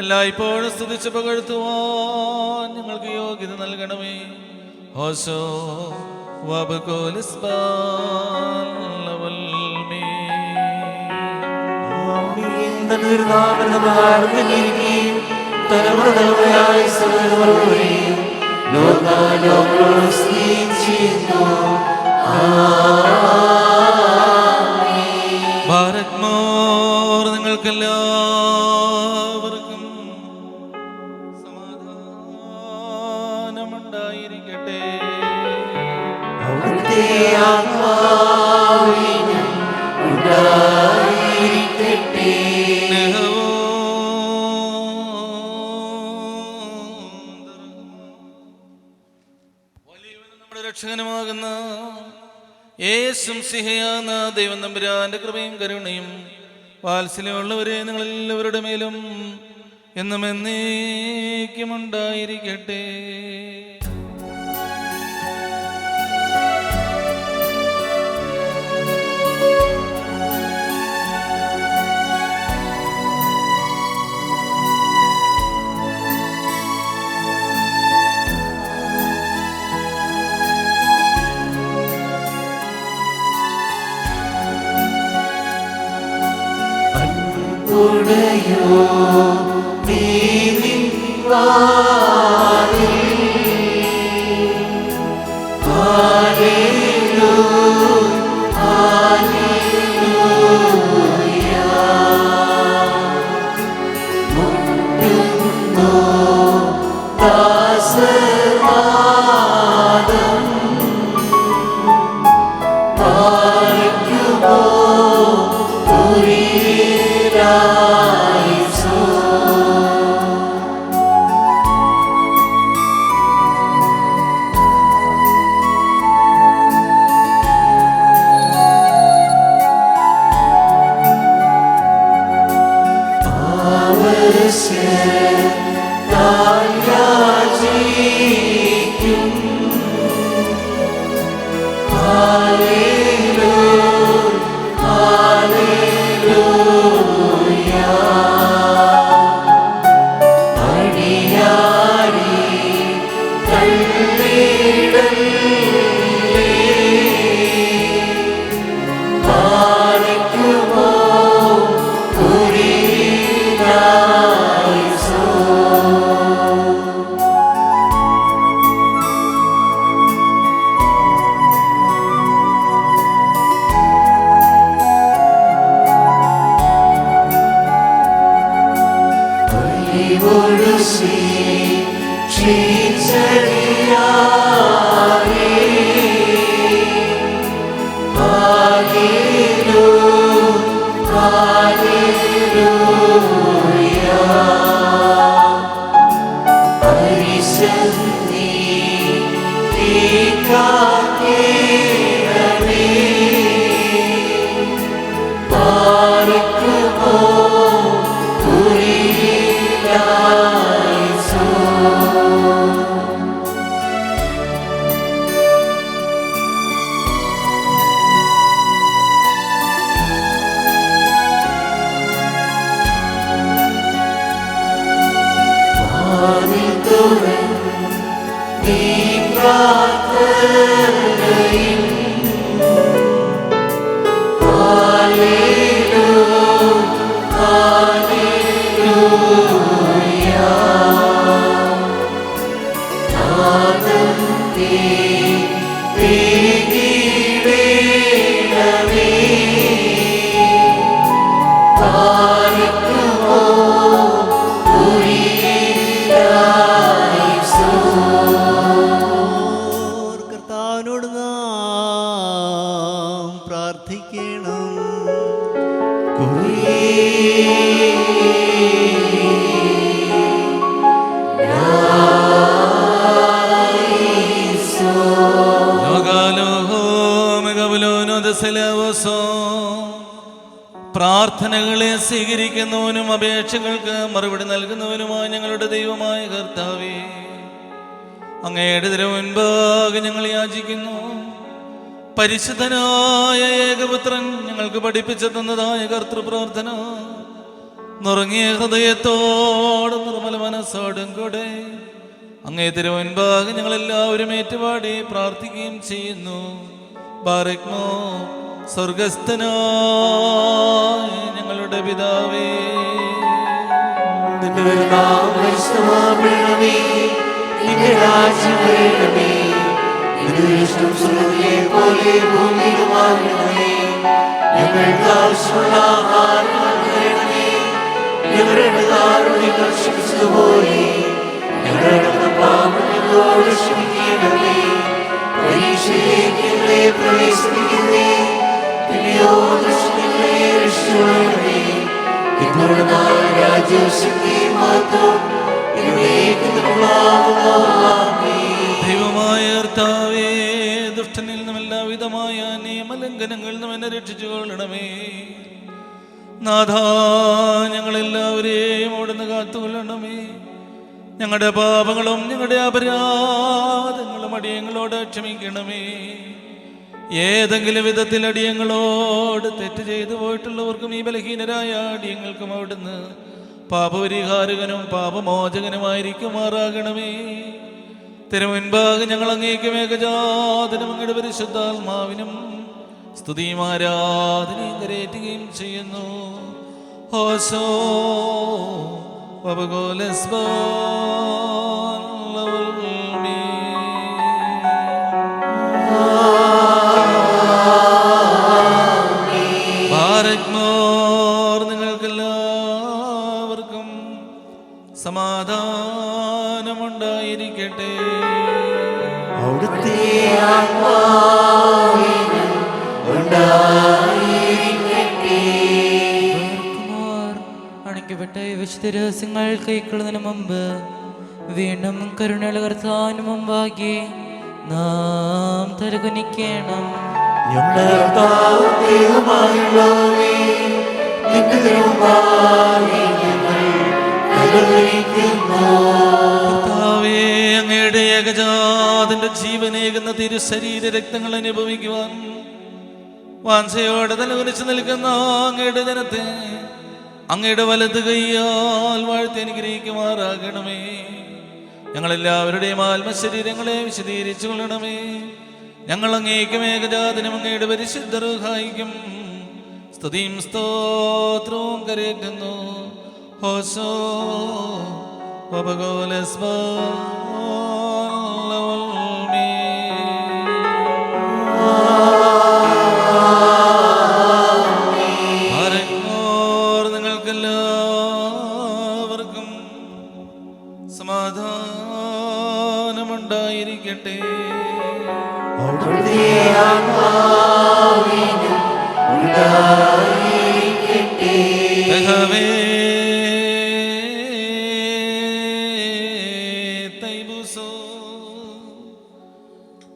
എല്ലായ്പ്പോഴും സ്തുതിച്ച് പുകഴ്ത്തുവാൻ ഞങ്ങൾക്ക് യോഗ്യത നൽകണമേ. ഹോശോ ഭാരത്മോർ നിങ്ങൾക്കെല്ലാവർക്കും സമാധാനമുണ്ടായിരിക്കട്ടെ. ആത്മാവിനും ഉണ്ടായിരിക്കട്ടെ. വലിയവനും നമ്മുടെ രക്ഷകനുമാകുന്ന യേശും സിഹയാന്ന ദൈവം തമ്പുരാന്റെ കൃപയും കരുണയും വാത്സല്യമുള്ളവരെ നിങ്ങളെല്ലാവരുടെ മേലും എന്നും എന്നേക്കും ഉണ്ടായിരിക്കട്ടെ. ഉടയോ നീ നിൻ വാതിൽ, ഹല്ലേലൂയ ഹല്ലേലൂയ. മുട്ടുന്നു ദാസനാദം, പാലിക്കുമോ കർത്താവിനോട് നാം പ്രാർത്ഥിക്കണം. പ്രാർത്ഥനകളെ സ്വീകരിക്കുന്നവനും അപേക്ഷകൾക്ക് മറുപടി നൽകുന്നവനുമായ ഞങ്ങളുടെ ദൈവമായ കർത്താവേ, അങ്ങയുടെ തിരുമുൻപാകെ ഞങ്ങൾ യാചിക്കുന്നു. പരിശുദ്ധനായ ഏകപുത്രൻ ഞങ്ങൾക്ക് പഠിപ്പിച്ചു തന്നതായ കർത്തൃപ്രാർത്ഥന നുറങ്ങിയ ഹൃദയത്തോടും നിർമ്മല മനസ്സോടും കൂടെ അങ്ങേ തിരുമുൻപാകെ ഞങ്ങളെല്ലാവരും ഏറ്റുപാടി പ്രാർത്ഥിക്കുകയും ചെയ്യുന്നു. ബാറക്മോ സ്വർഗസ്ഥനായ ഞങ്ങളുടെ പിതാവേ, നിന്റെ രാജ്യം വരണമേ, നിന്റെ ഇഷ്ടം സ്വർഗ്ഗത്തിലെ പോലെ ഭൂമിയിലുമാകണമേ. ഞങ്ങൾക്ക് ആവശ്യമുള്ള ആഹാരം തരണമേ. ഞങ്ങളുടെ കാരുണ്യം ക്ഷമിച്ചതുപോലെ ഞങ്ങളുടെ പാപങ്ങളോട് ക്ഷമിക്കണമേ. പരീക്ഷയിലേക്ക് ഞങ്ങളെ പ്രവേശിപ്പിക്കുന്നേ, പിന്നെയോ ദുഷ്ടനെ രക്ഷിച്ചുകൊള്ളണമേ. എന്നോട് രാജ്യവും ശക്തിയും മഹത്വവും എന്നേക്കുമുള്ളതാകുന്നു. ആമേൻ. ദൈവമായ കർത്താവേ, ദുഷ്ടനിൽ നിന്നും എല്ലാവിധമായ നിയമലംഘനങ്ങളിൽ നിന്നും എന്നെ രക്ഷിച്ചു കൊള്ളണമേ. നാഥാ, ഞങ്ങളെല്ലാവരെയും അവിടുന്ന് കാത്തുകൊള്ളണമേ. ഞങ്ങളുടെ പാപങ്ങളും ഞങ്ങളുടെ അപരാധങ്ങളും അടിയങ്ങളോട് ക്ഷമിക്കണമേ. ഏതെങ്കിലും വിധത്തിൽ അടിയങ്ങളോട് തെറ്റ് ചെയ്തു പോയിട്ടുള്ളവർക്കും ഈ ബലഹീനരായ അടിയങ്ങൾക്കും അവിടുന്ന് പാപപരിഹാരകനും പാപമോചകനുമായിരിക്കുമാറാകണമേ. തിരുമുൻപാകെ ഞങ്ങൾ അങ്ങേക്കും ഏകജാതനും അങ്ങയുടെ പരിശുദ്ധാത്മാവിനും സ്തുതിയും ആരാധനയും കരേറ്റുകയും ചെയ്യുന്നു. ഹോശോ നിങ്ങൾക്കെല്ലാവർക്കും സമാധാനമുണ്ടായിരിക്കട്ടെ. അവിടുത്തെ ആത്മാവിനും ഉണ്ടായിരിക്കട്ടെ. അണയ്ക്കപ്പെട്ട വിശുദ്ധ രഹസ്യങ്ങൾ കൈക്കൊള്ളുന്നതിന് മുമ്പ് വീണ്ടും കരുണയുള്ള കർത്താവിന് മുമ്പാകെ നാം തലകുനിക്കണം. കർത്താവേ, അങ്ങയുടെ ഏകജാതന്റെ ജീവനേകുന്ന തിരുശരീര രക്തങ്ങൾ അനുഭവിക്കുവാൻ വാഞ്ചയോടെ തലകുനിച്ച് നിൽക്കുന്ന അങ്ങയുടെ ജനത്തെ അങ്ങയുടെ വലത് കൈയാൽ വാഴ്ത്തി അനുഗ്രഹിക്കുമാറാകണമേ. ഞങ്ങളെല്ലാവരുടെയും ആത്മശരീരങ്ങളെ വിശദീകരിച്ചു കൊള്ളണമേ. ഞങ്ങൾ അങ്ങേക്കും ഏകജാതനും അങ്ങയുടെ പരിശുദ്ധ റൂഹായിക്കും സ്തുതിയും സ്തോത്രവും കരേറ്റുന്നു. ഹോശോ നിങ്ങൾക്കെല്ലാവർക്കും സമാധാനമുണ്ടായിരിക്കട്ടെ.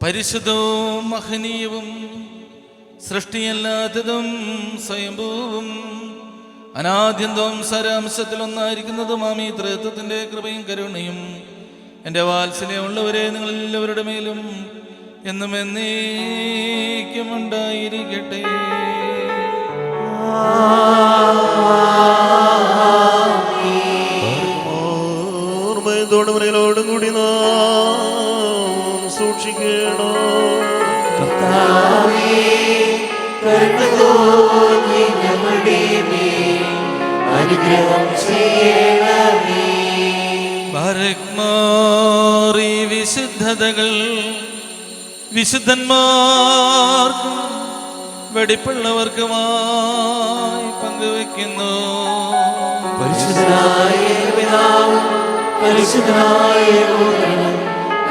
പരിശുദ്ധവും മഹനീയവും സൃഷ്ടിയല്ലാത്തതും സ്വയംഭൂവും അനാദ്യന്തവും സാരാംശത്തിലൊന്നായിരിക്കുന്നതും ഈ ത്രിത്വത്തിന്റെ കൃപയും കരുണയും എൻ്റെ വാത്സല്യമുള്ളവരെ നിങ്ങളെല്ലാവരുടെ മേലും എന്നും എന്നേക്കും ഉണ്ടായിരിക്കട്ടെ. ഓർമ്മയോടും മുറയിലോടും കൂടി നാം സൂക്ഷിക്കണം. അനുഗ്രഹം ചെയ്യണമേ. ഭാരക്മാറി വിശുദ്ധതകൾ വിശുദ്ധന്മാർക്കും വെടിപ്പുള്ളവർക്കുമായി പങ്കുവെക്കുന്നു. പരിശുദ്ധനായ പിതാവും പരിശുദ്ധനായ പുത്രനും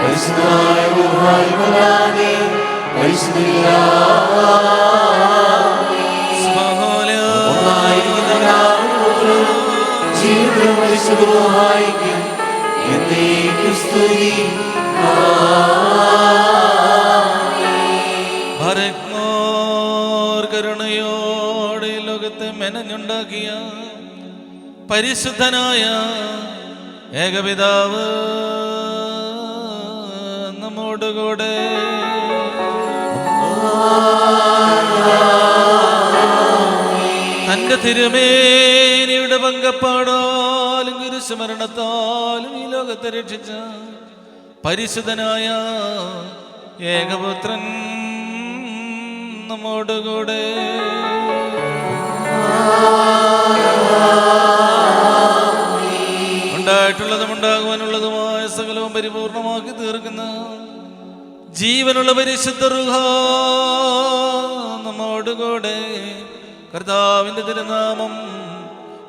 പരിശുദ്ധനായ റൂഹായുമല്ലാതെ പരിശുദ്ധനായിരിക്കുന്ന ജീവനും പരിശുദ്ധ റൂഹായിക്കും എന്നേക്കും സ്തുതി. കരുണയോടെ ലോകത്തെ മെനഞ്ഞുണ്ടാക്കിയ പരിശുദ്ധനായ ഏകപിതാവ് നമ്മോടുകൂടെ തന്റെ തിരുമേനിയുടെ പങ്കപ്പാടാലും കുരിശുമരണത്താലും ഈ ലോകത്തെ രക്ഷിച്ച പരിശുദ്ധനായ ഏകപുത്രൻ നമ്മോടുകൂടെ ഉണ്ടായിട്ടുള്ളതും ഉണ്ടാകുവാനുള്ളതുമായ സകലവും പരിപൂർണമാക്കി തീർക്കുന്ന ജീവനുള്ള പരിശുദ്ധ റൂഹ നമ്മോടുകൂടെ. കർത്താവിന്റെ തിരുനാമം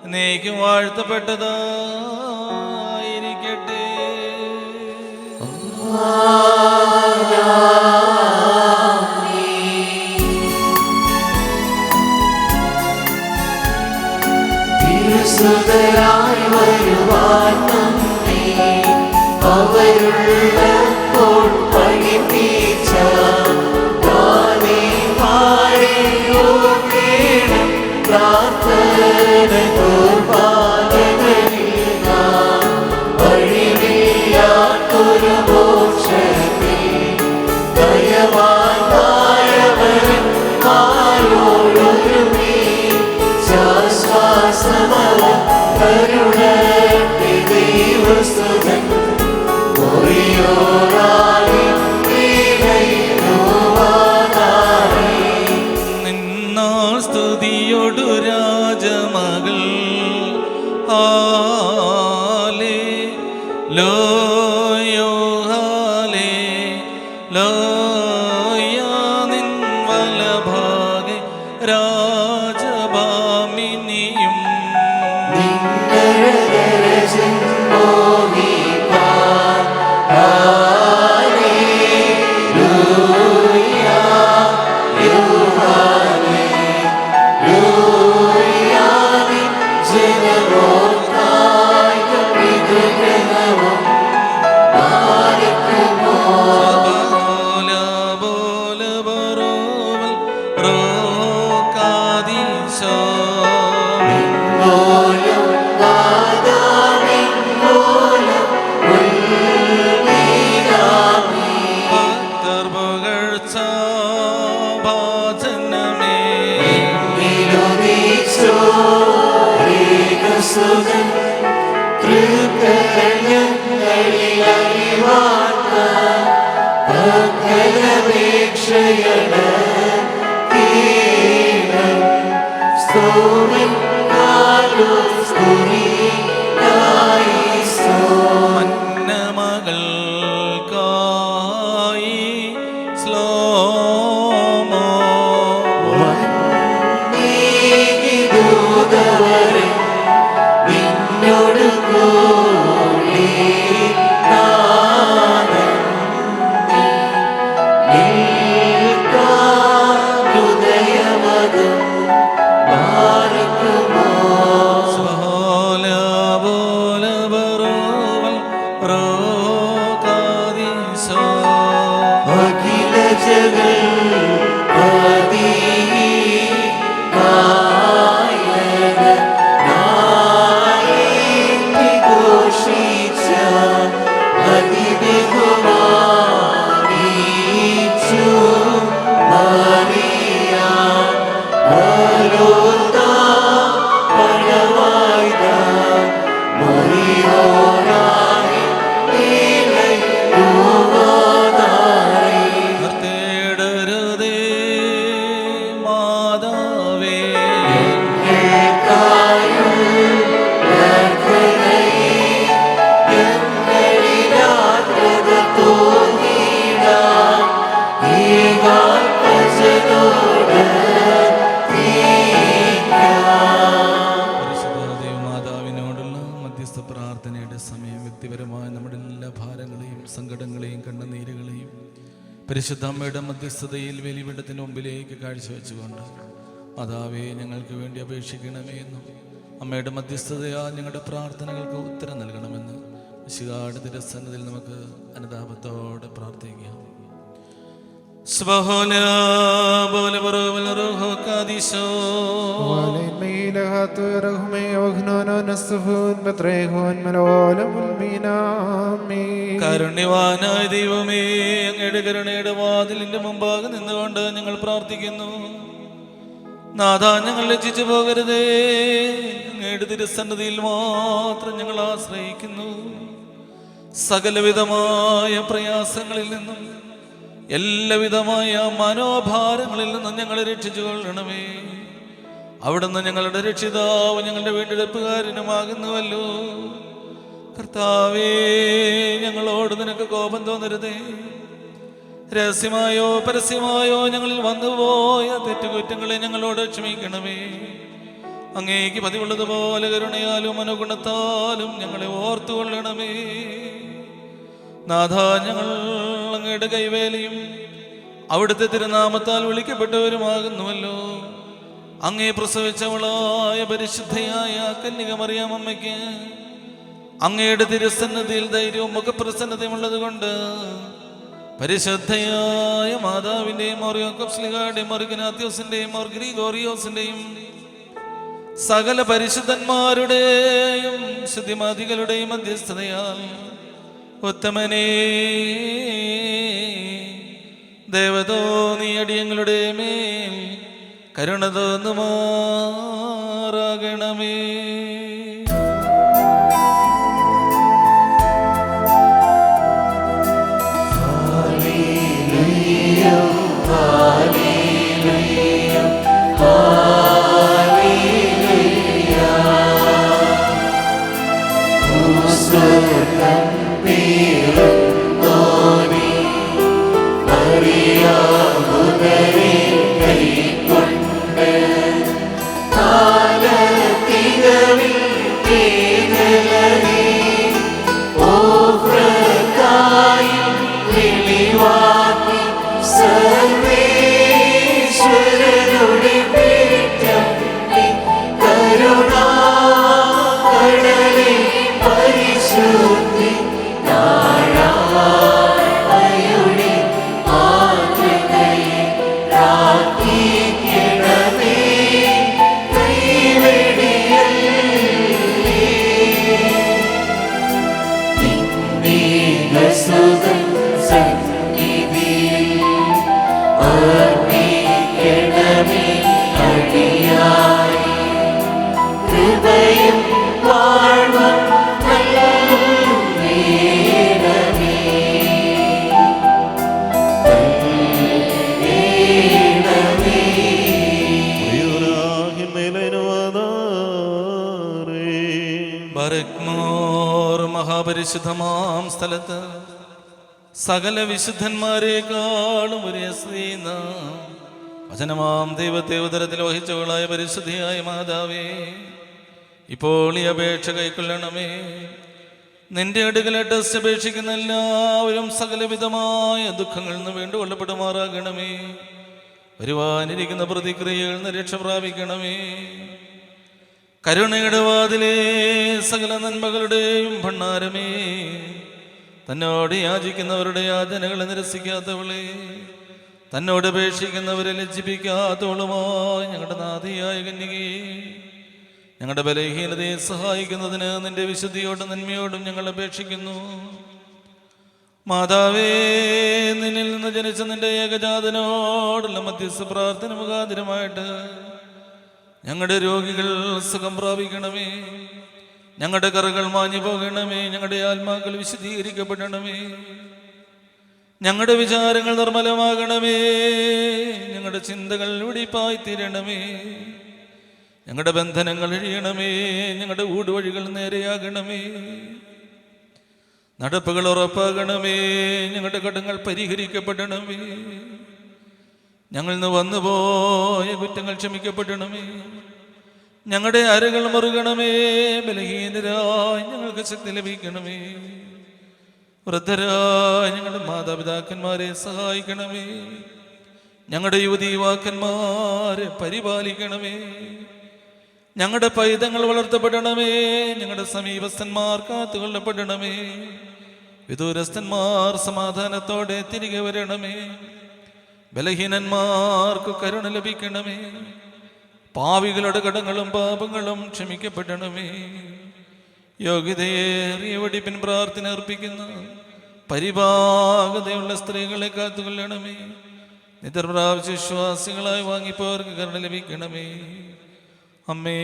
എന്നേക്കും വാഴ്ത്തപ്പെട്ടതായിരിക്കട്ടെ. അവരുള്ളപ്പോൾ പണിപ്പീച്ച താനേ മാറി ഓർക്കേണം പ്രാർത്ഥന കുർബാനകളിൽ നാം വഴിയില്ലാത്തൊരു മോക്ഷത്തിൽ ദയവാനായവൻ മാരോടൊരുമി ശ്വാസമവ കരുണത്തെ ദൈവസ്തുതൻ ഒറിയോറായി നിന്നാൾ സ്തുതിയൊടു രാജമകൾ ഹാലേ ലോയോ ഹാലേ ലോയ നിൻ വലഭാഗെ രാജഭാമിനിയും മന്നമകൾക്കായി സ്ലോമോ പരിശുദ്ധ അമ്മയുടെ മധ്യസ്ഥതയിൽ വെളിവിടത്തിന് മുമ്പിലേക്ക് കാഴ്ചവെച്ചുകൊണ്ട് മാതാവേ ഞങ്ങൾക്ക് വേണ്ടി അപേക്ഷിക്കണമേ എന്നും അമ്മയുടെ മധ്യസ്ഥതയാൽ ഞങ്ങളുടെ പ്രാർത്ഥനകൾക്ക് ഉത്തരം നൽകണമെന്ന് വിശുദ്ധായുടെ തിരുസന്നിധിയിൽ നമുക്ക് അനുതാപത്തോടെ പ്രാർത്ഥിക്കാം. കാരുണ്യവാനായ ദൈവമേ, അങ്ങയുടെ കരുണയുടെ വാതിലിന്റെ മുമ്പാകെ നിന്നുകൊണ്ട് ഞങ്ങൾ പ്രാർത്ഥിക്കുന്നു. നാഥാ, ഞങ്ങൾ ലജ്ജിച്ചു പോകരുതേ. അങ്ങയുടെ തിരുസന്നിധിയിൽ മാത്രം ഞങ്ങൾ ആശ്രയിക്കുന്നു. സകലവിധമായ പ്രയാസങ്ങളിൽ നിന്നും എല്ലാവിധമായ മനോഭാരങ്ങളിൽ നിന്നും ഞങ്ങളെ രക്ഷിച്ചു കൊള്ളണമേ. അവിടുന്ന് ഞങ്ങളുടെ രക്ഷിതാവ്, ഞങ്ങളുടെ വീണ്ടെടുപ്പുകാരനുമാകുന്നുവല്ലോ. കർത്താവേ, ഞങ്ങളോട് നിനക്ക് കോപം തോന്നരുതേ. രഹസ്യമായോ പരസ്യമായോ ഞങ്ങളിൽ വന്നുപോയ തെറ്റുകുറ്റങ്ങളെ ഞങ്ങളോട് ക്ഷമിക്കണമേ. അങ്ങേക്ക് പതിവുള്ളതുപോലെ കരുണയാലും അനുഗുണത്താലും ഞങ്ങളെ ഓർത്തുകൊള്ളണമേ. നാഥ, ഞങ്ങൾ അങ്ങയുടെ കൈവേലയും അവിടുത്തെ തിരുനാമത്താൽ വിളിക്കപ്പെട്ടവരുമാകുന്നുവല്ലോ. അങ്ങേ പ്രസവിച്ചവളായ പരിശുദ്ധയായ കന്യക മറിയാം അമ്മയ്ക്ക് അങ്ങയുടെ തിരുസന്നതിയിൽ ധൈര്യവും മുഖപ്രസന്നതയും ഉള്ളത് കൊണ്ട് പരിശുദ്ധയായ മാതാവിന്റെയും മോറിയോക്കപ്സ്ലിഗാരുടെയും മോർഗനാത്യോസിന്റെയും മോർ ഗ്രിഗോറിയോസിന്റെയും സകല പരിശുദ്ധന്മാരുടെയും ശുദ്ധിമാതികളുടെയും മധ്യസ്ഥതയാൽ ഉത്തമനേ ദേവതോ നീ അടിയങ്ങളുടെ മേൽ കരുണ തോന്നുമാറാകണമേ. മഹാപരിശുദ്ധമാം സ്ഥലത്ത് സകല വിശുദ്ധന്മാരെക്കാളും ഒരു വചനമാം ദൈവത്തെ ഉദരത്തിൽ വഹിച്ചവളായ പരിശുദ്ധിയായ മാതാവേ, ഇപ്പോൾ ഈ അപേക്ഷ കൈക്കൊള്ളണമേ. നിന്റെ അടുക്കൽ ടെസ്റ്റ് അപേക്ഷിക്കുന്ന എല്ലാവരും സകലവിധമായ ദുഃഖങ്ങളിൽ നിന്ന് വീണ്ടുകൊള്ളപ്പെടുമാറാകണമേ. വരുവാനിരിക്കുന്ന പ്രതിക്രിയകളിൽ നിന്ന് രക്ഷ പ്രാപിക്കണമേ. കരുണയുടെ വാതിലേ, സകല നന്മകളുടെയും ഭണ്ഡാരമേ, തന്നോട് യാചിക്കുന്നവരുടെ യാചനകളെ നിരസിക്കാത്തവളെ, തന്നോട് അപേക്ഷിക്കുന്നവരെ ലജ്ജിപ്പിക്കാത്തവളുമായി ഞങ്ങളുടെ നാഥിയായ കന്യകേ, ഞങ്ങളുടെ ബലഹീനതയെ സഹായിക്കുന്നതിന് നിന്റെ വിശുദ്ധിയോടും നന്മയോടും ഞങ്ങൾ അപേക്ഷിക്കുന്നു. മാതാവേ, നിന്നിൽ നിന്ന് ജനിച്ച നിന്റെ ഏകജാതനോടുള്ള മധ്യസ്ഥ പ്രാർത്ഥന മുഖാതിരമായിട്ട് ഞങ്ങളുടെ രോഗികൾ സുഖം പ്രാപിക്കണമേ. ഞങ്ങളുടെ കറകൾ മാഞ്ഞു പോകണമേ. ഞങ്ങളുടെ ആത്മാക്കൾ വിശുദ്ധീകരിക്കപ്പെടണമേ. ഞങ്ങളുടെ വിചാരങ്ങൾ നിർമ്മലമാകണമേ. ഞങ്ങളുടെ ചിന്തകൾ വെടിപ്പായി തീരണമേ. ഞങ്ങളുടെ ബന്ധനങ്ങൾ എഴിയണമേ. ഞങ്ങളുടെ ഊടുവഴികൾ നേരെയാകണമേ. നടപ്പുകൾ ഉറപ്പാകണമേ. ഞങ്ങളുടെ കടങ്ങൾ പരിഹരിക്കപ്പെടണമേ. ഞങ്ങളിൽ നിന്ന് വന്നുപോയ കുറ്റങ്ങൾ ക്ഷമിക്കപ്പെടണമേ. ഞങ്ങളുടെ അരകൾ മുറുകണമേ. ബലഹീനരായി ഞങ്ങൾക്ക് ശക്തി ലഭിക്കണമേ. വൃദ്ധരായ ഞങ്ങളുടെ മാതാപിതാക്കന്മാരെ സഹായിക്കണമേ. ഞങ്ങളുടെ യുവതീവാക്കന്മാരെ പരിപാലിക്കണമേ. ഞങ്ങളുടെ പൈതങ്ങൾ വളർത്തപ്പെടണമേ. ഞങ്ങളുടെ സമീപസ്ഥന്മാർ കാത്തുകൊള്ളപ്പെടണമേ. വിദൂരസ്ഥന്മാർ സമാധാനത്തോടെ തിരികെ വരണമേ. ബലഹീനന്മാർക്ക് കരുണ ലഭിക്കണമേ. പാവികളുടെ കടങ്ങളും പാപങ്ങളും ക്ഷമിക്കപ്പെടണമേ. യോഗ്യതയേറിയ വെടിപ്പിൻ പ്രാർത്ഥന അർപ്പിക്കുന്ന പരിഭാഗതയുള്ള സ്ത്രീകളെ കാത്തുകൊള്ളണമേ. നിതർപ്രാവശ്യ വിശ്വാസികളായി വാങ്ങിപ്പോർക്ക് കരുണ ലഭിക്കണമേ. അമ്മേ,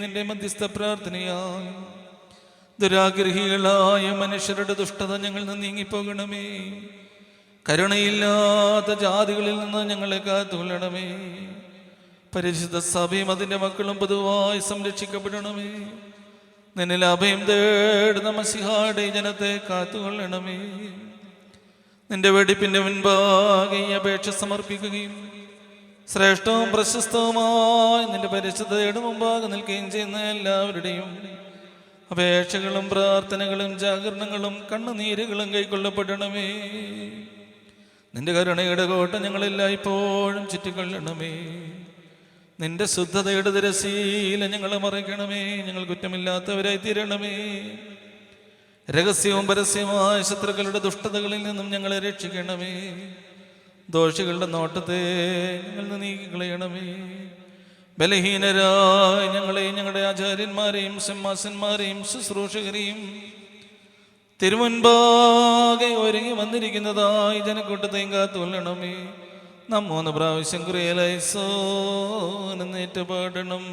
നിന്റെ മധ്യസ്ഥ പ്രാർത്ഥനയാൽ ദുരാഗ്രഹികളായ മനുഷ്യരുടെ ദുഷ്ടത ഞങ്ങളിൽ നിന്ന് നീങ്ങിപ്പോകണമേ. കരുണയില്ലാത്ത ജാതികളിൽ നിന്ന് ഞങ്ങളെ കാത്തുകൊള്ളണമേ. പരിശുദ്ധ സഭയും അതിൻ്റെ മക്കളും പൊതുവായി സംരക്ഷിക്കപ്പെടണമേ. നിന്നിൽ അഭയം തേടുന്ന മസിഹായുടെ ജനത്തെ കാത്തുകൊള്ളണമേ. നിന്റെ വെടിപ്പിന്റെ മുൻപാകെ ഈ അപേക്ഷ സമർപ്പിക്കുകയും ശ്രേഷ്ഠവും പ്രശസ്തവുമായി നിന്റെ പരിശുദ്ധതയുടെ മുമ്പാകെ നിൽക്കുകയും ചെയ്യുന്ന എല്ലാവരുടെയും അപേക്ഷകളും പ്രാർത്ഥനകളും ജാഗരണങ്ങളും കണ്ണുനീരുകളും കൈക്കൊള്ളപ്പെടണമേ. നിന്റെ കരുണയുടെ കോട്ട ഞങ്ങളെല്ലാം ഇപ്പോഴും ചുറ്റിക്കൊള്ളണമേ. നിന്റെ ശുദ്ധതയുടെ തിരശീല ഞങ്ങളെ മറയ്ക്കണമേ. ഞങ്ങൾ കുറ്റമില്ലാത്തവരായി തീരണമേ. രഹസ്യവും പരസ്യമായ ശത്രുക്കളുടെ ദുഷ്ടതകളിൽ നിന്നും ഞങ്ങളെ രക്ഷിക്കണമേ. ദോഷികളുടെ നോട്ടത്തെ ഞങ്ങൾ നീക്കിക്കളയണമേ. ബലഹീനരായ ഞങ്ങളെയും ഞങ്ങളുടെ ആചാര്യന്മാരെയും സിംഹാസന്മാരെയും ശുശ്രൂഷകരെയും തിരുമുൻപാകെ ഒരുങ്ങി വന്നിരിക്കുന്നതായി ജനക്കൂട്ടത്തെയും കാത്തുകൊള്ളണമേ. നാം 3 പ്രാവശ്യം കുറിയലൈസോന്നേറ്റ് പാടണം.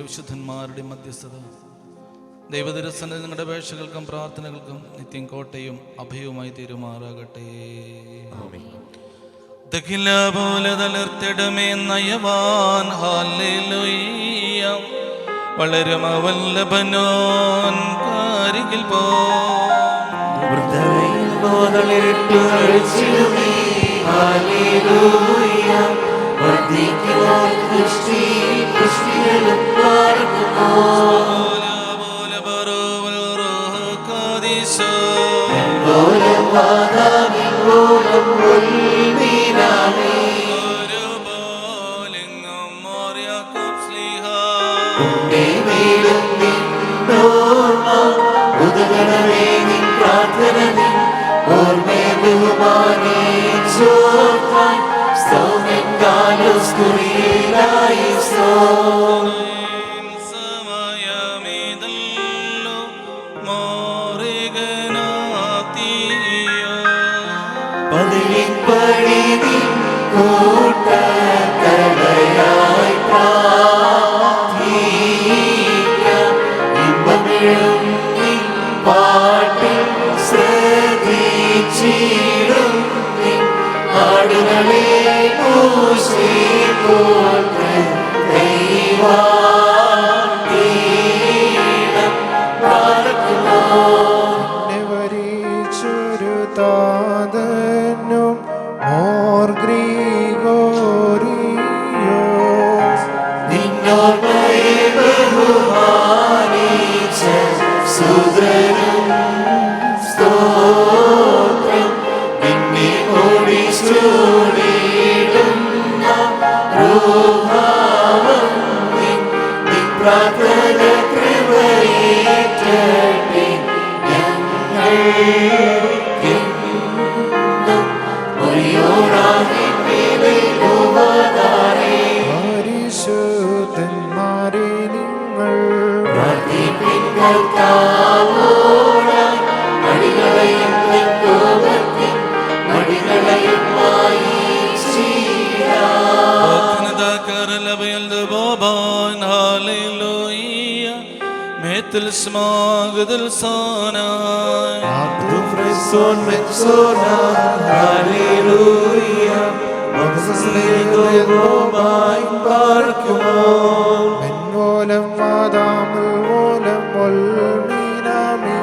വിശുദ്ധന്മാരുടെയും മധ്യസ്ഥത ദൈവതിരസന്നിധി നിങ്ങളുടെ അപേക്ഷകൾക്കും പ്രാർത്ഥനകൾക്കും നിത്യം കോട്ടയും അഭയവുമായി തീരുമാറാകട്ടെ. ദഖില പോലെ തളിർത്തിടമേ നയവാൻ ഹല്ലേലൂയ വളരും അവല്ലഭനോൻ കാരികിൽ പോ So പാട്ടിൽ ശ്രദ്ധിച്ചിടും നിൻ ആടുകളെ താതനും മോർ ഗ്രിഗോറിയോസ് നിന്നോർമ്മയെ ബഹുമാനിച്ച സുതനും സ്തോത്രം നിന്നെ ഓടി ചൂടിടുന്ന രൂപാവം നിൻ പ്രാർത്ഥന കൃപയേറ്റട്ടെ ഞങ്ങൾ പരിശുദ്ധന്മാരെ നിങ്ങൾ മെൻവോലം വാദാമുൽ വോലം വൽമീനാമി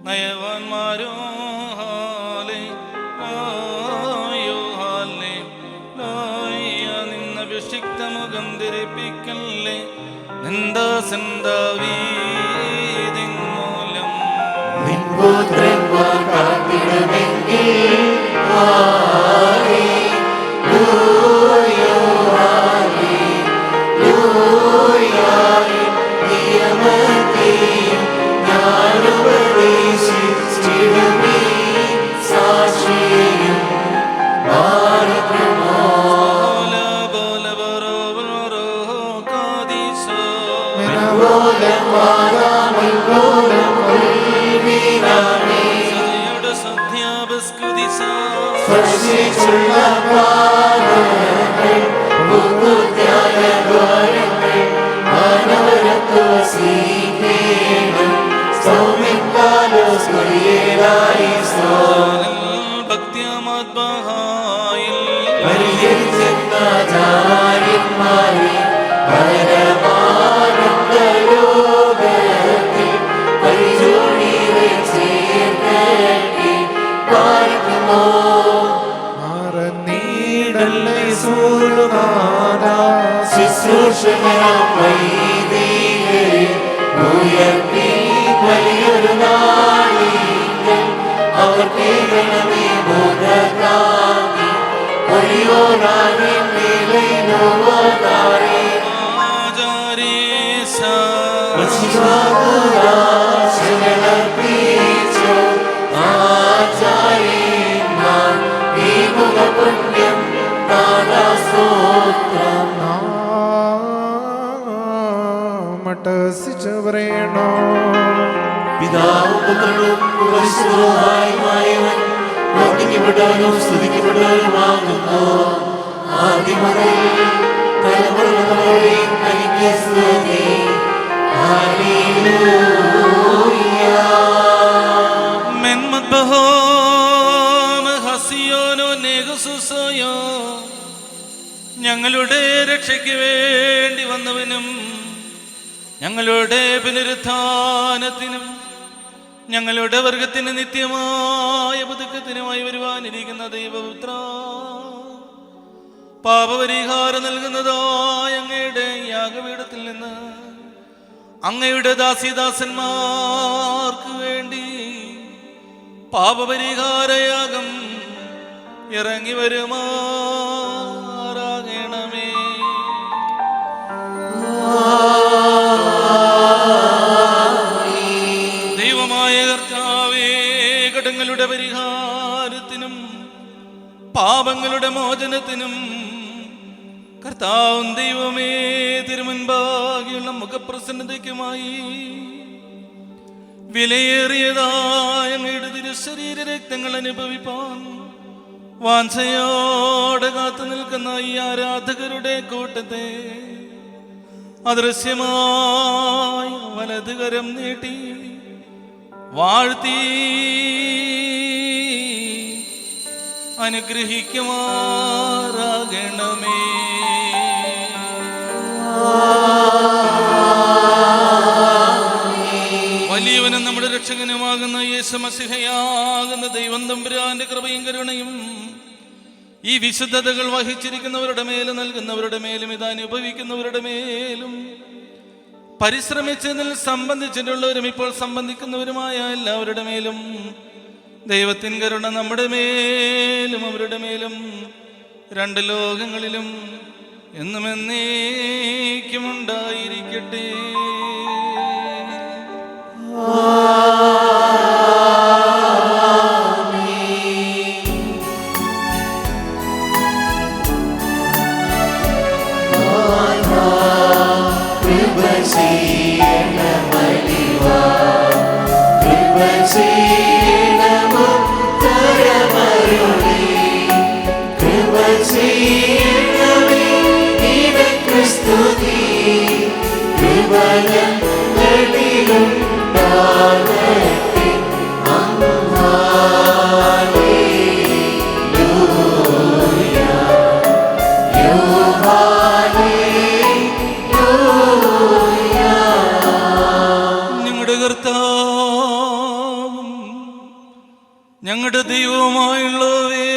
നയവാന്മാരോ നിന്നഭിഷിക്ത മുഖം ധരിപ്പിക്കല്ലേ നിന്ദാസന്ദാവീതിൻ മൂലം വലിയൊരു നാളി അവർ കേൾക്കണമേ ബോധകാമി ഒളിയോനാകെ നിലയിലോവാകാരേ ആചാരീസ വശിവാകുരാശകളർപ്പിച്ചു ആചാര്യന്മാർ ഈ മുഖപുണ്യം നാദാസ്തോത്രം മട്ടസിച്ച് പറയണോ പിതാവും പുത്രനും പരിശുദ്ധനുമായവൻ വന്ദിക്കപ്പെട്ടവനും സ്തുതിക്കപ്പെട്ടവനുമാകുന്നു ആദ്യം മുതൽ തലമുറകളോടെയും തനിക്ക് സ്തുതി ഹല്ലേലൂയ മെൻമദ്ബഹോം ഹസിയോനോ നെഗുസുസോയോ ഞങ്ങളുടെ രക്ഷയ്ക്ക് വേണ്ടി വന്നവനും ഞങ്ങളുടെ പുനരുത്ഥാനത്തിനും ഞങ്ങളുടെ വർഗത്തിന് നിത്യമായ പുതുക്കത്തിനുമായി വരുവാനിരിക്കുന്ന ദൈവപുത്ര പാപപരിഹാരം നൽകുന്നതായ അങ്ങയുടെ യാഗപീഠത്തിൽ നിന്ന് അങ്ങയുടെ ദാസിദാസന്മാർക്ക് വേണ്ടി പാപപരിഹാരയാഗം ഇറങ്ങി വരുമാറാകണമേ. ദൈവമായ കർത്താവേ, കടങ്ങളുടെ പരിഹാരത്തിനും പാപങ്ങളുടെ മോചനത്തിനും കർത്താവും ദൈവമേ തിരുമുൻപാകിയുള്ള മുഖപ്രസന്നതയ്ക്കുമായി വിലയേറിയതായ അങ്ങയുടെ തിരുശരീര രക്തങ്ങൾ അനുഭവിപ്പാൻ വാഞ്ചയോടെ കാത്തു നിൽക്കുന്ന ഈ ആരാധകരുടെ കൂട്ടത്തെ അദൃശ്യമായ വലതുകരം നീട്ടി വാഴ്ത്തി അനുഗ്രഹിക്കുമാറാകണമേ. വലിയവനും നമ്മുടെ രക്ഷകനുമാകുന്ന യേശുമസിഹയാകുന്ന ദൈവം തമ്പുരാന്റെ കൃപയും കരുണയും ഈ വിശുദ്ധതകൾ വഹിച്ചിരിക്കുന്നവരുടെ മേലും നൽകുന്നവരുടെ മേലും ഇത് അനുഭവിക്കുന്നവരുടെ മേലും പരിശ്രമിച്ചതിൽ സംബന്ധിച്ചിട്ടുള്ളവരും ഇപ്പോൾ സംബന്ധിക്കുന്നവരുമായ എല്ലാവരുടെ മേലും ദൈവത്തിൻ കരുണ നമ്മുടെ മേലും അവരുടെ മേലും രണ്ട് ലോകങ്ങളിലും എന്നും എന്നേക്കും ഉണ്ടായിരിക്കട്ടെ. ഞങ്ങളുടെ ദൈവവുമായുള്ളവേ,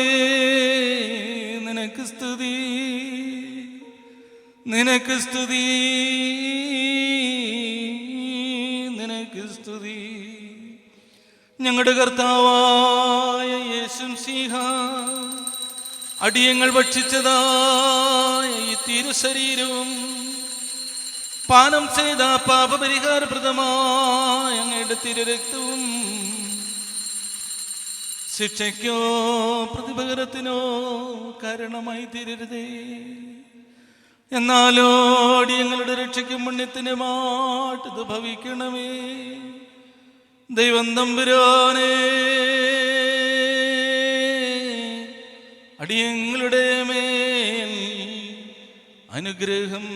നിനക്ക് സ്തുതി, നിനക്ക് സ്തുതി, നിനക്ക് സ്തുതി. ഞങ്ങളുടെ കർത്താവായ യേശുമിശിഹ അടിയങ്ങൾ ഭക്ഷിച്ചതായ ഈ തിരുശരീരവും പാനം ചെയ്ത പാപപരിഹാരപ്രദമായ അങ്ങയുടെ തിരുരക്തവും ശിക്ഷയ്ക്കോ പ്രതിപകരത്തിനോ കാരണമായി തീരരുതേ. എന്നാലോ അടിയങ്ങളുടെ രക്ഷയ്ക്കും പുണ്യത്തിന് മാറ്റത് ഭവിക്കണമേ. ദൈവം തമ്പുരാനേ, അടിയങ്ങളുടെ മേൽ അനുഗ്രഹം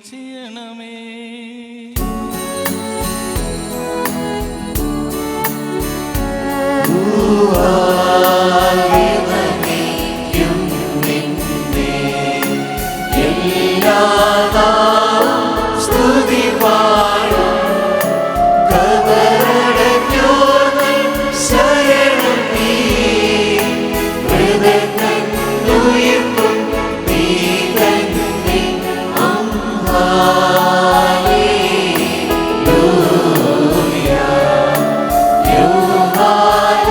ചെയ്യണമേ.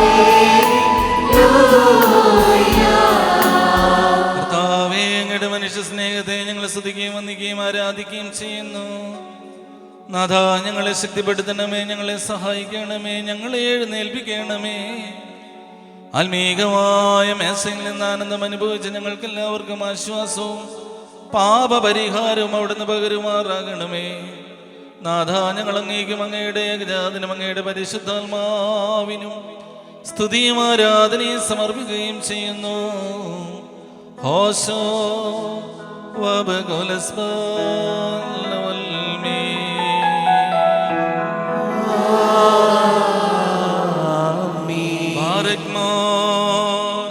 Hallelujah. നാഥ, ഞങ്ങളെ ശക്തിപ്പെടുത്തണമേ, ഞങ്ങളെ സഹായിക്കണമേ, ഞങ്ങളെ എഴുന്നേൽപ്പിക്കണമേ. ആത്മീകമായ മേശയിൽ നിന്ന് ആനന്ദം അനുഭവിച്ച് ഞങ്ങൾക്ക് എല്ലാവർക്കും ആശ്വാസവും പാപപരിഹാരവും അവിടുന്ന് പകരുമാറാകണമേ. നാഥ, ഞങ്ങൾ അങ്ങേക്കും അങ്ങയുടെ ഏകജാതനും അങ്ങയുടെ പരിശുദ്ധാത്മാവിനും സ്തുതിയും ആരാധനയും സമർപ്പിക്കുകയും ചെയ്യുന്നു. ഹോശോ വബകുലസ്ബൽവൽമീ.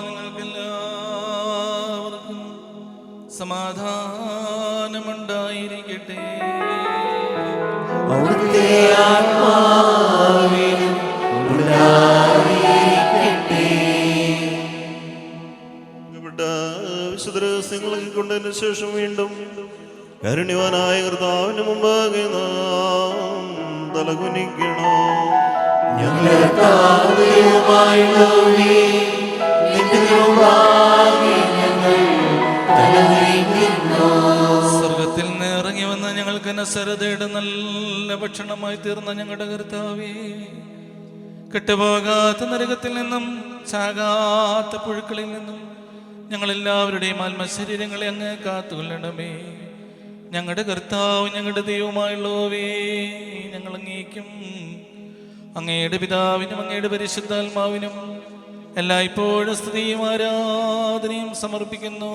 നിങ്ങൾക്കെല്ലാവർക്കും സമാധാനമുണ്ടായിരിക്കട്ടെ. അവിടുത്തെ ആത്മാവിനും ഉണ്ടായിരിക്കട്ടെ. വിശുദ്ധ രഹസ്യങ്ങളൊക്കെ കൊണ്ടതിന് ശേഷം വീണ്ടും കാരുണ്യവാനായ കർത്താവിന് മുമ്പാകെ നാം തലകുനിക്കണം. സ്വർഗത്തിൽ നിന്ന് ഇറങ്ങി വന്ന ഞങ്ങൾക്ക് നസറതയുടെ നല്ല ഭക്ഷണമായി തീർന്ന ഞങ്ങളുടെ കർത്താവേ, കെട്ടുപോകാത്ത നരകത്തിൽ നിന്നും ചാകാത്ത പുഴുക്കളിൽ നിന്നും ഞങ്ങളെല്ലാവരുടെയും ആത്മശരീരങ്ങളെ അങ്ങ് കാത്തുകൊള്ളണമേ. ഞങ്ങളുടെ കർത്താവ്, ഞങ്ങളുടെ ദൈവമായുള്ളവേ, ഞങ്ങൾ അങ്ങേക്കും അങ്ങയുടെ പിതാവിനും അങ്ങയുടെ പരിശുദ്ധാത്മാവിനും എല്ലായ്പ്പോഴും സ്തുതിയും ആരാധനയും സമർപ്പിക്കുന്നു.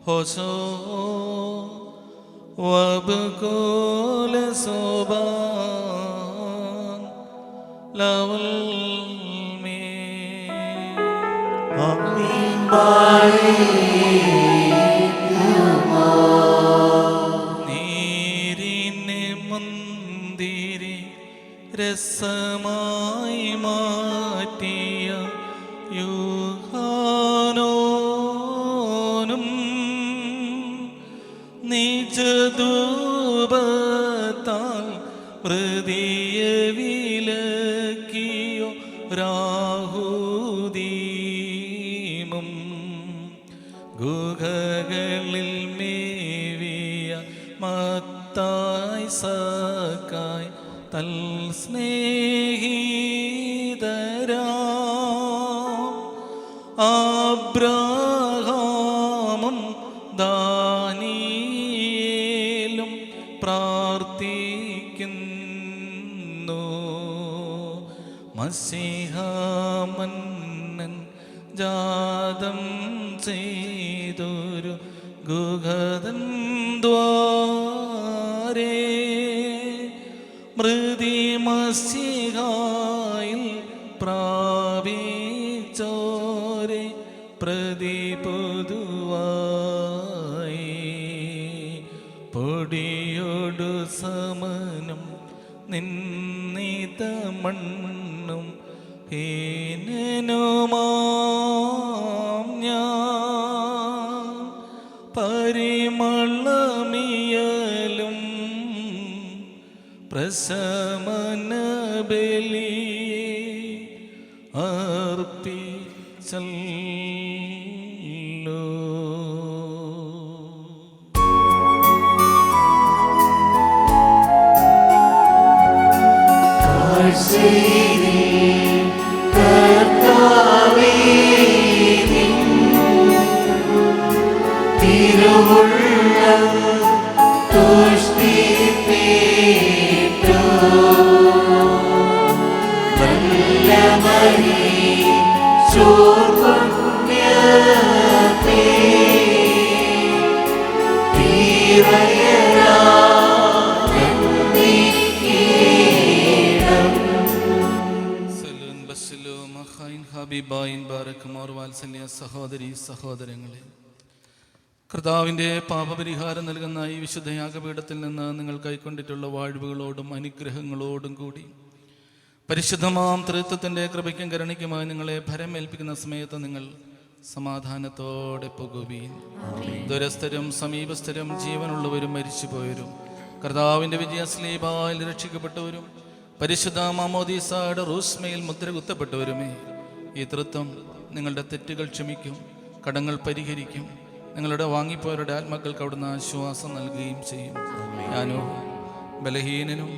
ഹോശോ വബ്കുല സോബാൻ ലവൽ മേ. നീരിനെ മന്ദിരി രസമായി മാറ്റിയ യൂഹാനോനും നിജധൂപത്താൽ ഹൃദയ വിലക്കിയോ രാഹുദീമും ഗുഹകളിൽ മേവിയ മത്തായി സക്കായ് തൽ സ്നേഹിതരാ അബ്രഹാമും ദാനിയേലും പ്രാർത്ഥിക്കുന്നു. മസിഹാമന്നൻ ജാതം ചെയ്തൊരു ഗുഹദൻ ദ്വാരേ മൃതി മസിഹായിൽ പ്രാപിച്ചോരെ പ്രതി പൊതുവായി പൊടിയോടു സമനം നിന്നിത മണ്ണും ഹീനനുമാം ഞാൻ പരിമളമിയലും പ്രശമന ബലി അർപ്പിച്ചല്ലോ. സഹോദരി സഹോദരങ്ങളെ, കർത്താവിൻ്റെ പാപപരിഹാരം നൽകുന്ന ഈ വിശുദ്ധ യാഗപീഠത്തിൽ നിന്ന് നിങ്ങൾ കൈക്കൊണ്ടിട്ടുള്ള വാഴ്വുകളോടും അനുഗ്രഹങ്ങളോടും കൂടി പരിശുദ്ധമാം ത്രിത്വത്തിൻ്റെ കൃപയ്ക്കും കരുണയ്ക്കുമായി നിങ്ങളെ ഭരമേൽപ്പിക്കുന്ന സമയത്ത് നിങ്ങൾ സമാധാനത്തോടെ പോകുവീൻ. ദുരസ്ഥരും സമീപസ്ഥരും ജീവനുള്ളവരും മരിച്ചുപോയവരും കർത്താവിൻ്റെ വിജയസ്ലീബായിൽ രക്ഷിക്കപ്പെട്ടവരും പരിശുദ്ധ മാമോദീസയുടെ റൂസ്മയിൽ മുദ്ര കുത്തപ്പെട്ടവരുമേ, ഈ തൃത്വം നിങ്ങളുടെ തെറ്റുകൾ ക്ഷമിക്കും, കടങ്ങൾ പരിഹരിക്കും, നിങ്ങളുടെ വാങ്ങിപ്പോയവരുടെ ആത്മാക്കൾക്ക് അവിടുന്ന് ആശ്വാസം നൽകുകയും ചെയ്യും. ഞാനോ ബലഹീനനും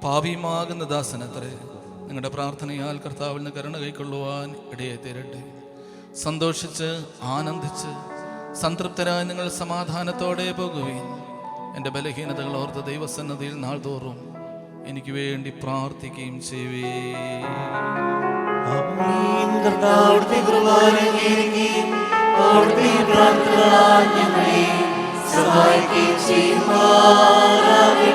പാപിയുമാകുന്ന ദാസനത്രേ. നിങ്ങളുടെ പ്രാർത്ഥനയാൽ കർത്താവിൽ നിന്ന് കരുണ കൈക്കൊള്ളുവാൻ ഇടയെ തീരട്ടെ. സന്തോഷിച്ച് ആനന്ദിച്ച് സംതൃപ്തരായി നിങ്ങൾ സമാധാനത്തോടെ പോകുകയും എൻ്റെ ബലഹീനതകൾ ഓർത്ത് ദൈവസന്നദ്ധിയിൽ നാൾതോറും എനിക്ക് വേണ്ടി പ്രാർത്ഥിക്കുകയും ചെയ്യുവേ. അവിടുത്തെ കുർബാന അംഗീകരിക്കുകയും അവിടുത്തെ പ്രാർത്ഥന ഞങ്ങളെ സഹായിക്കുകയും ചെയ്യുമാറാകണമേ.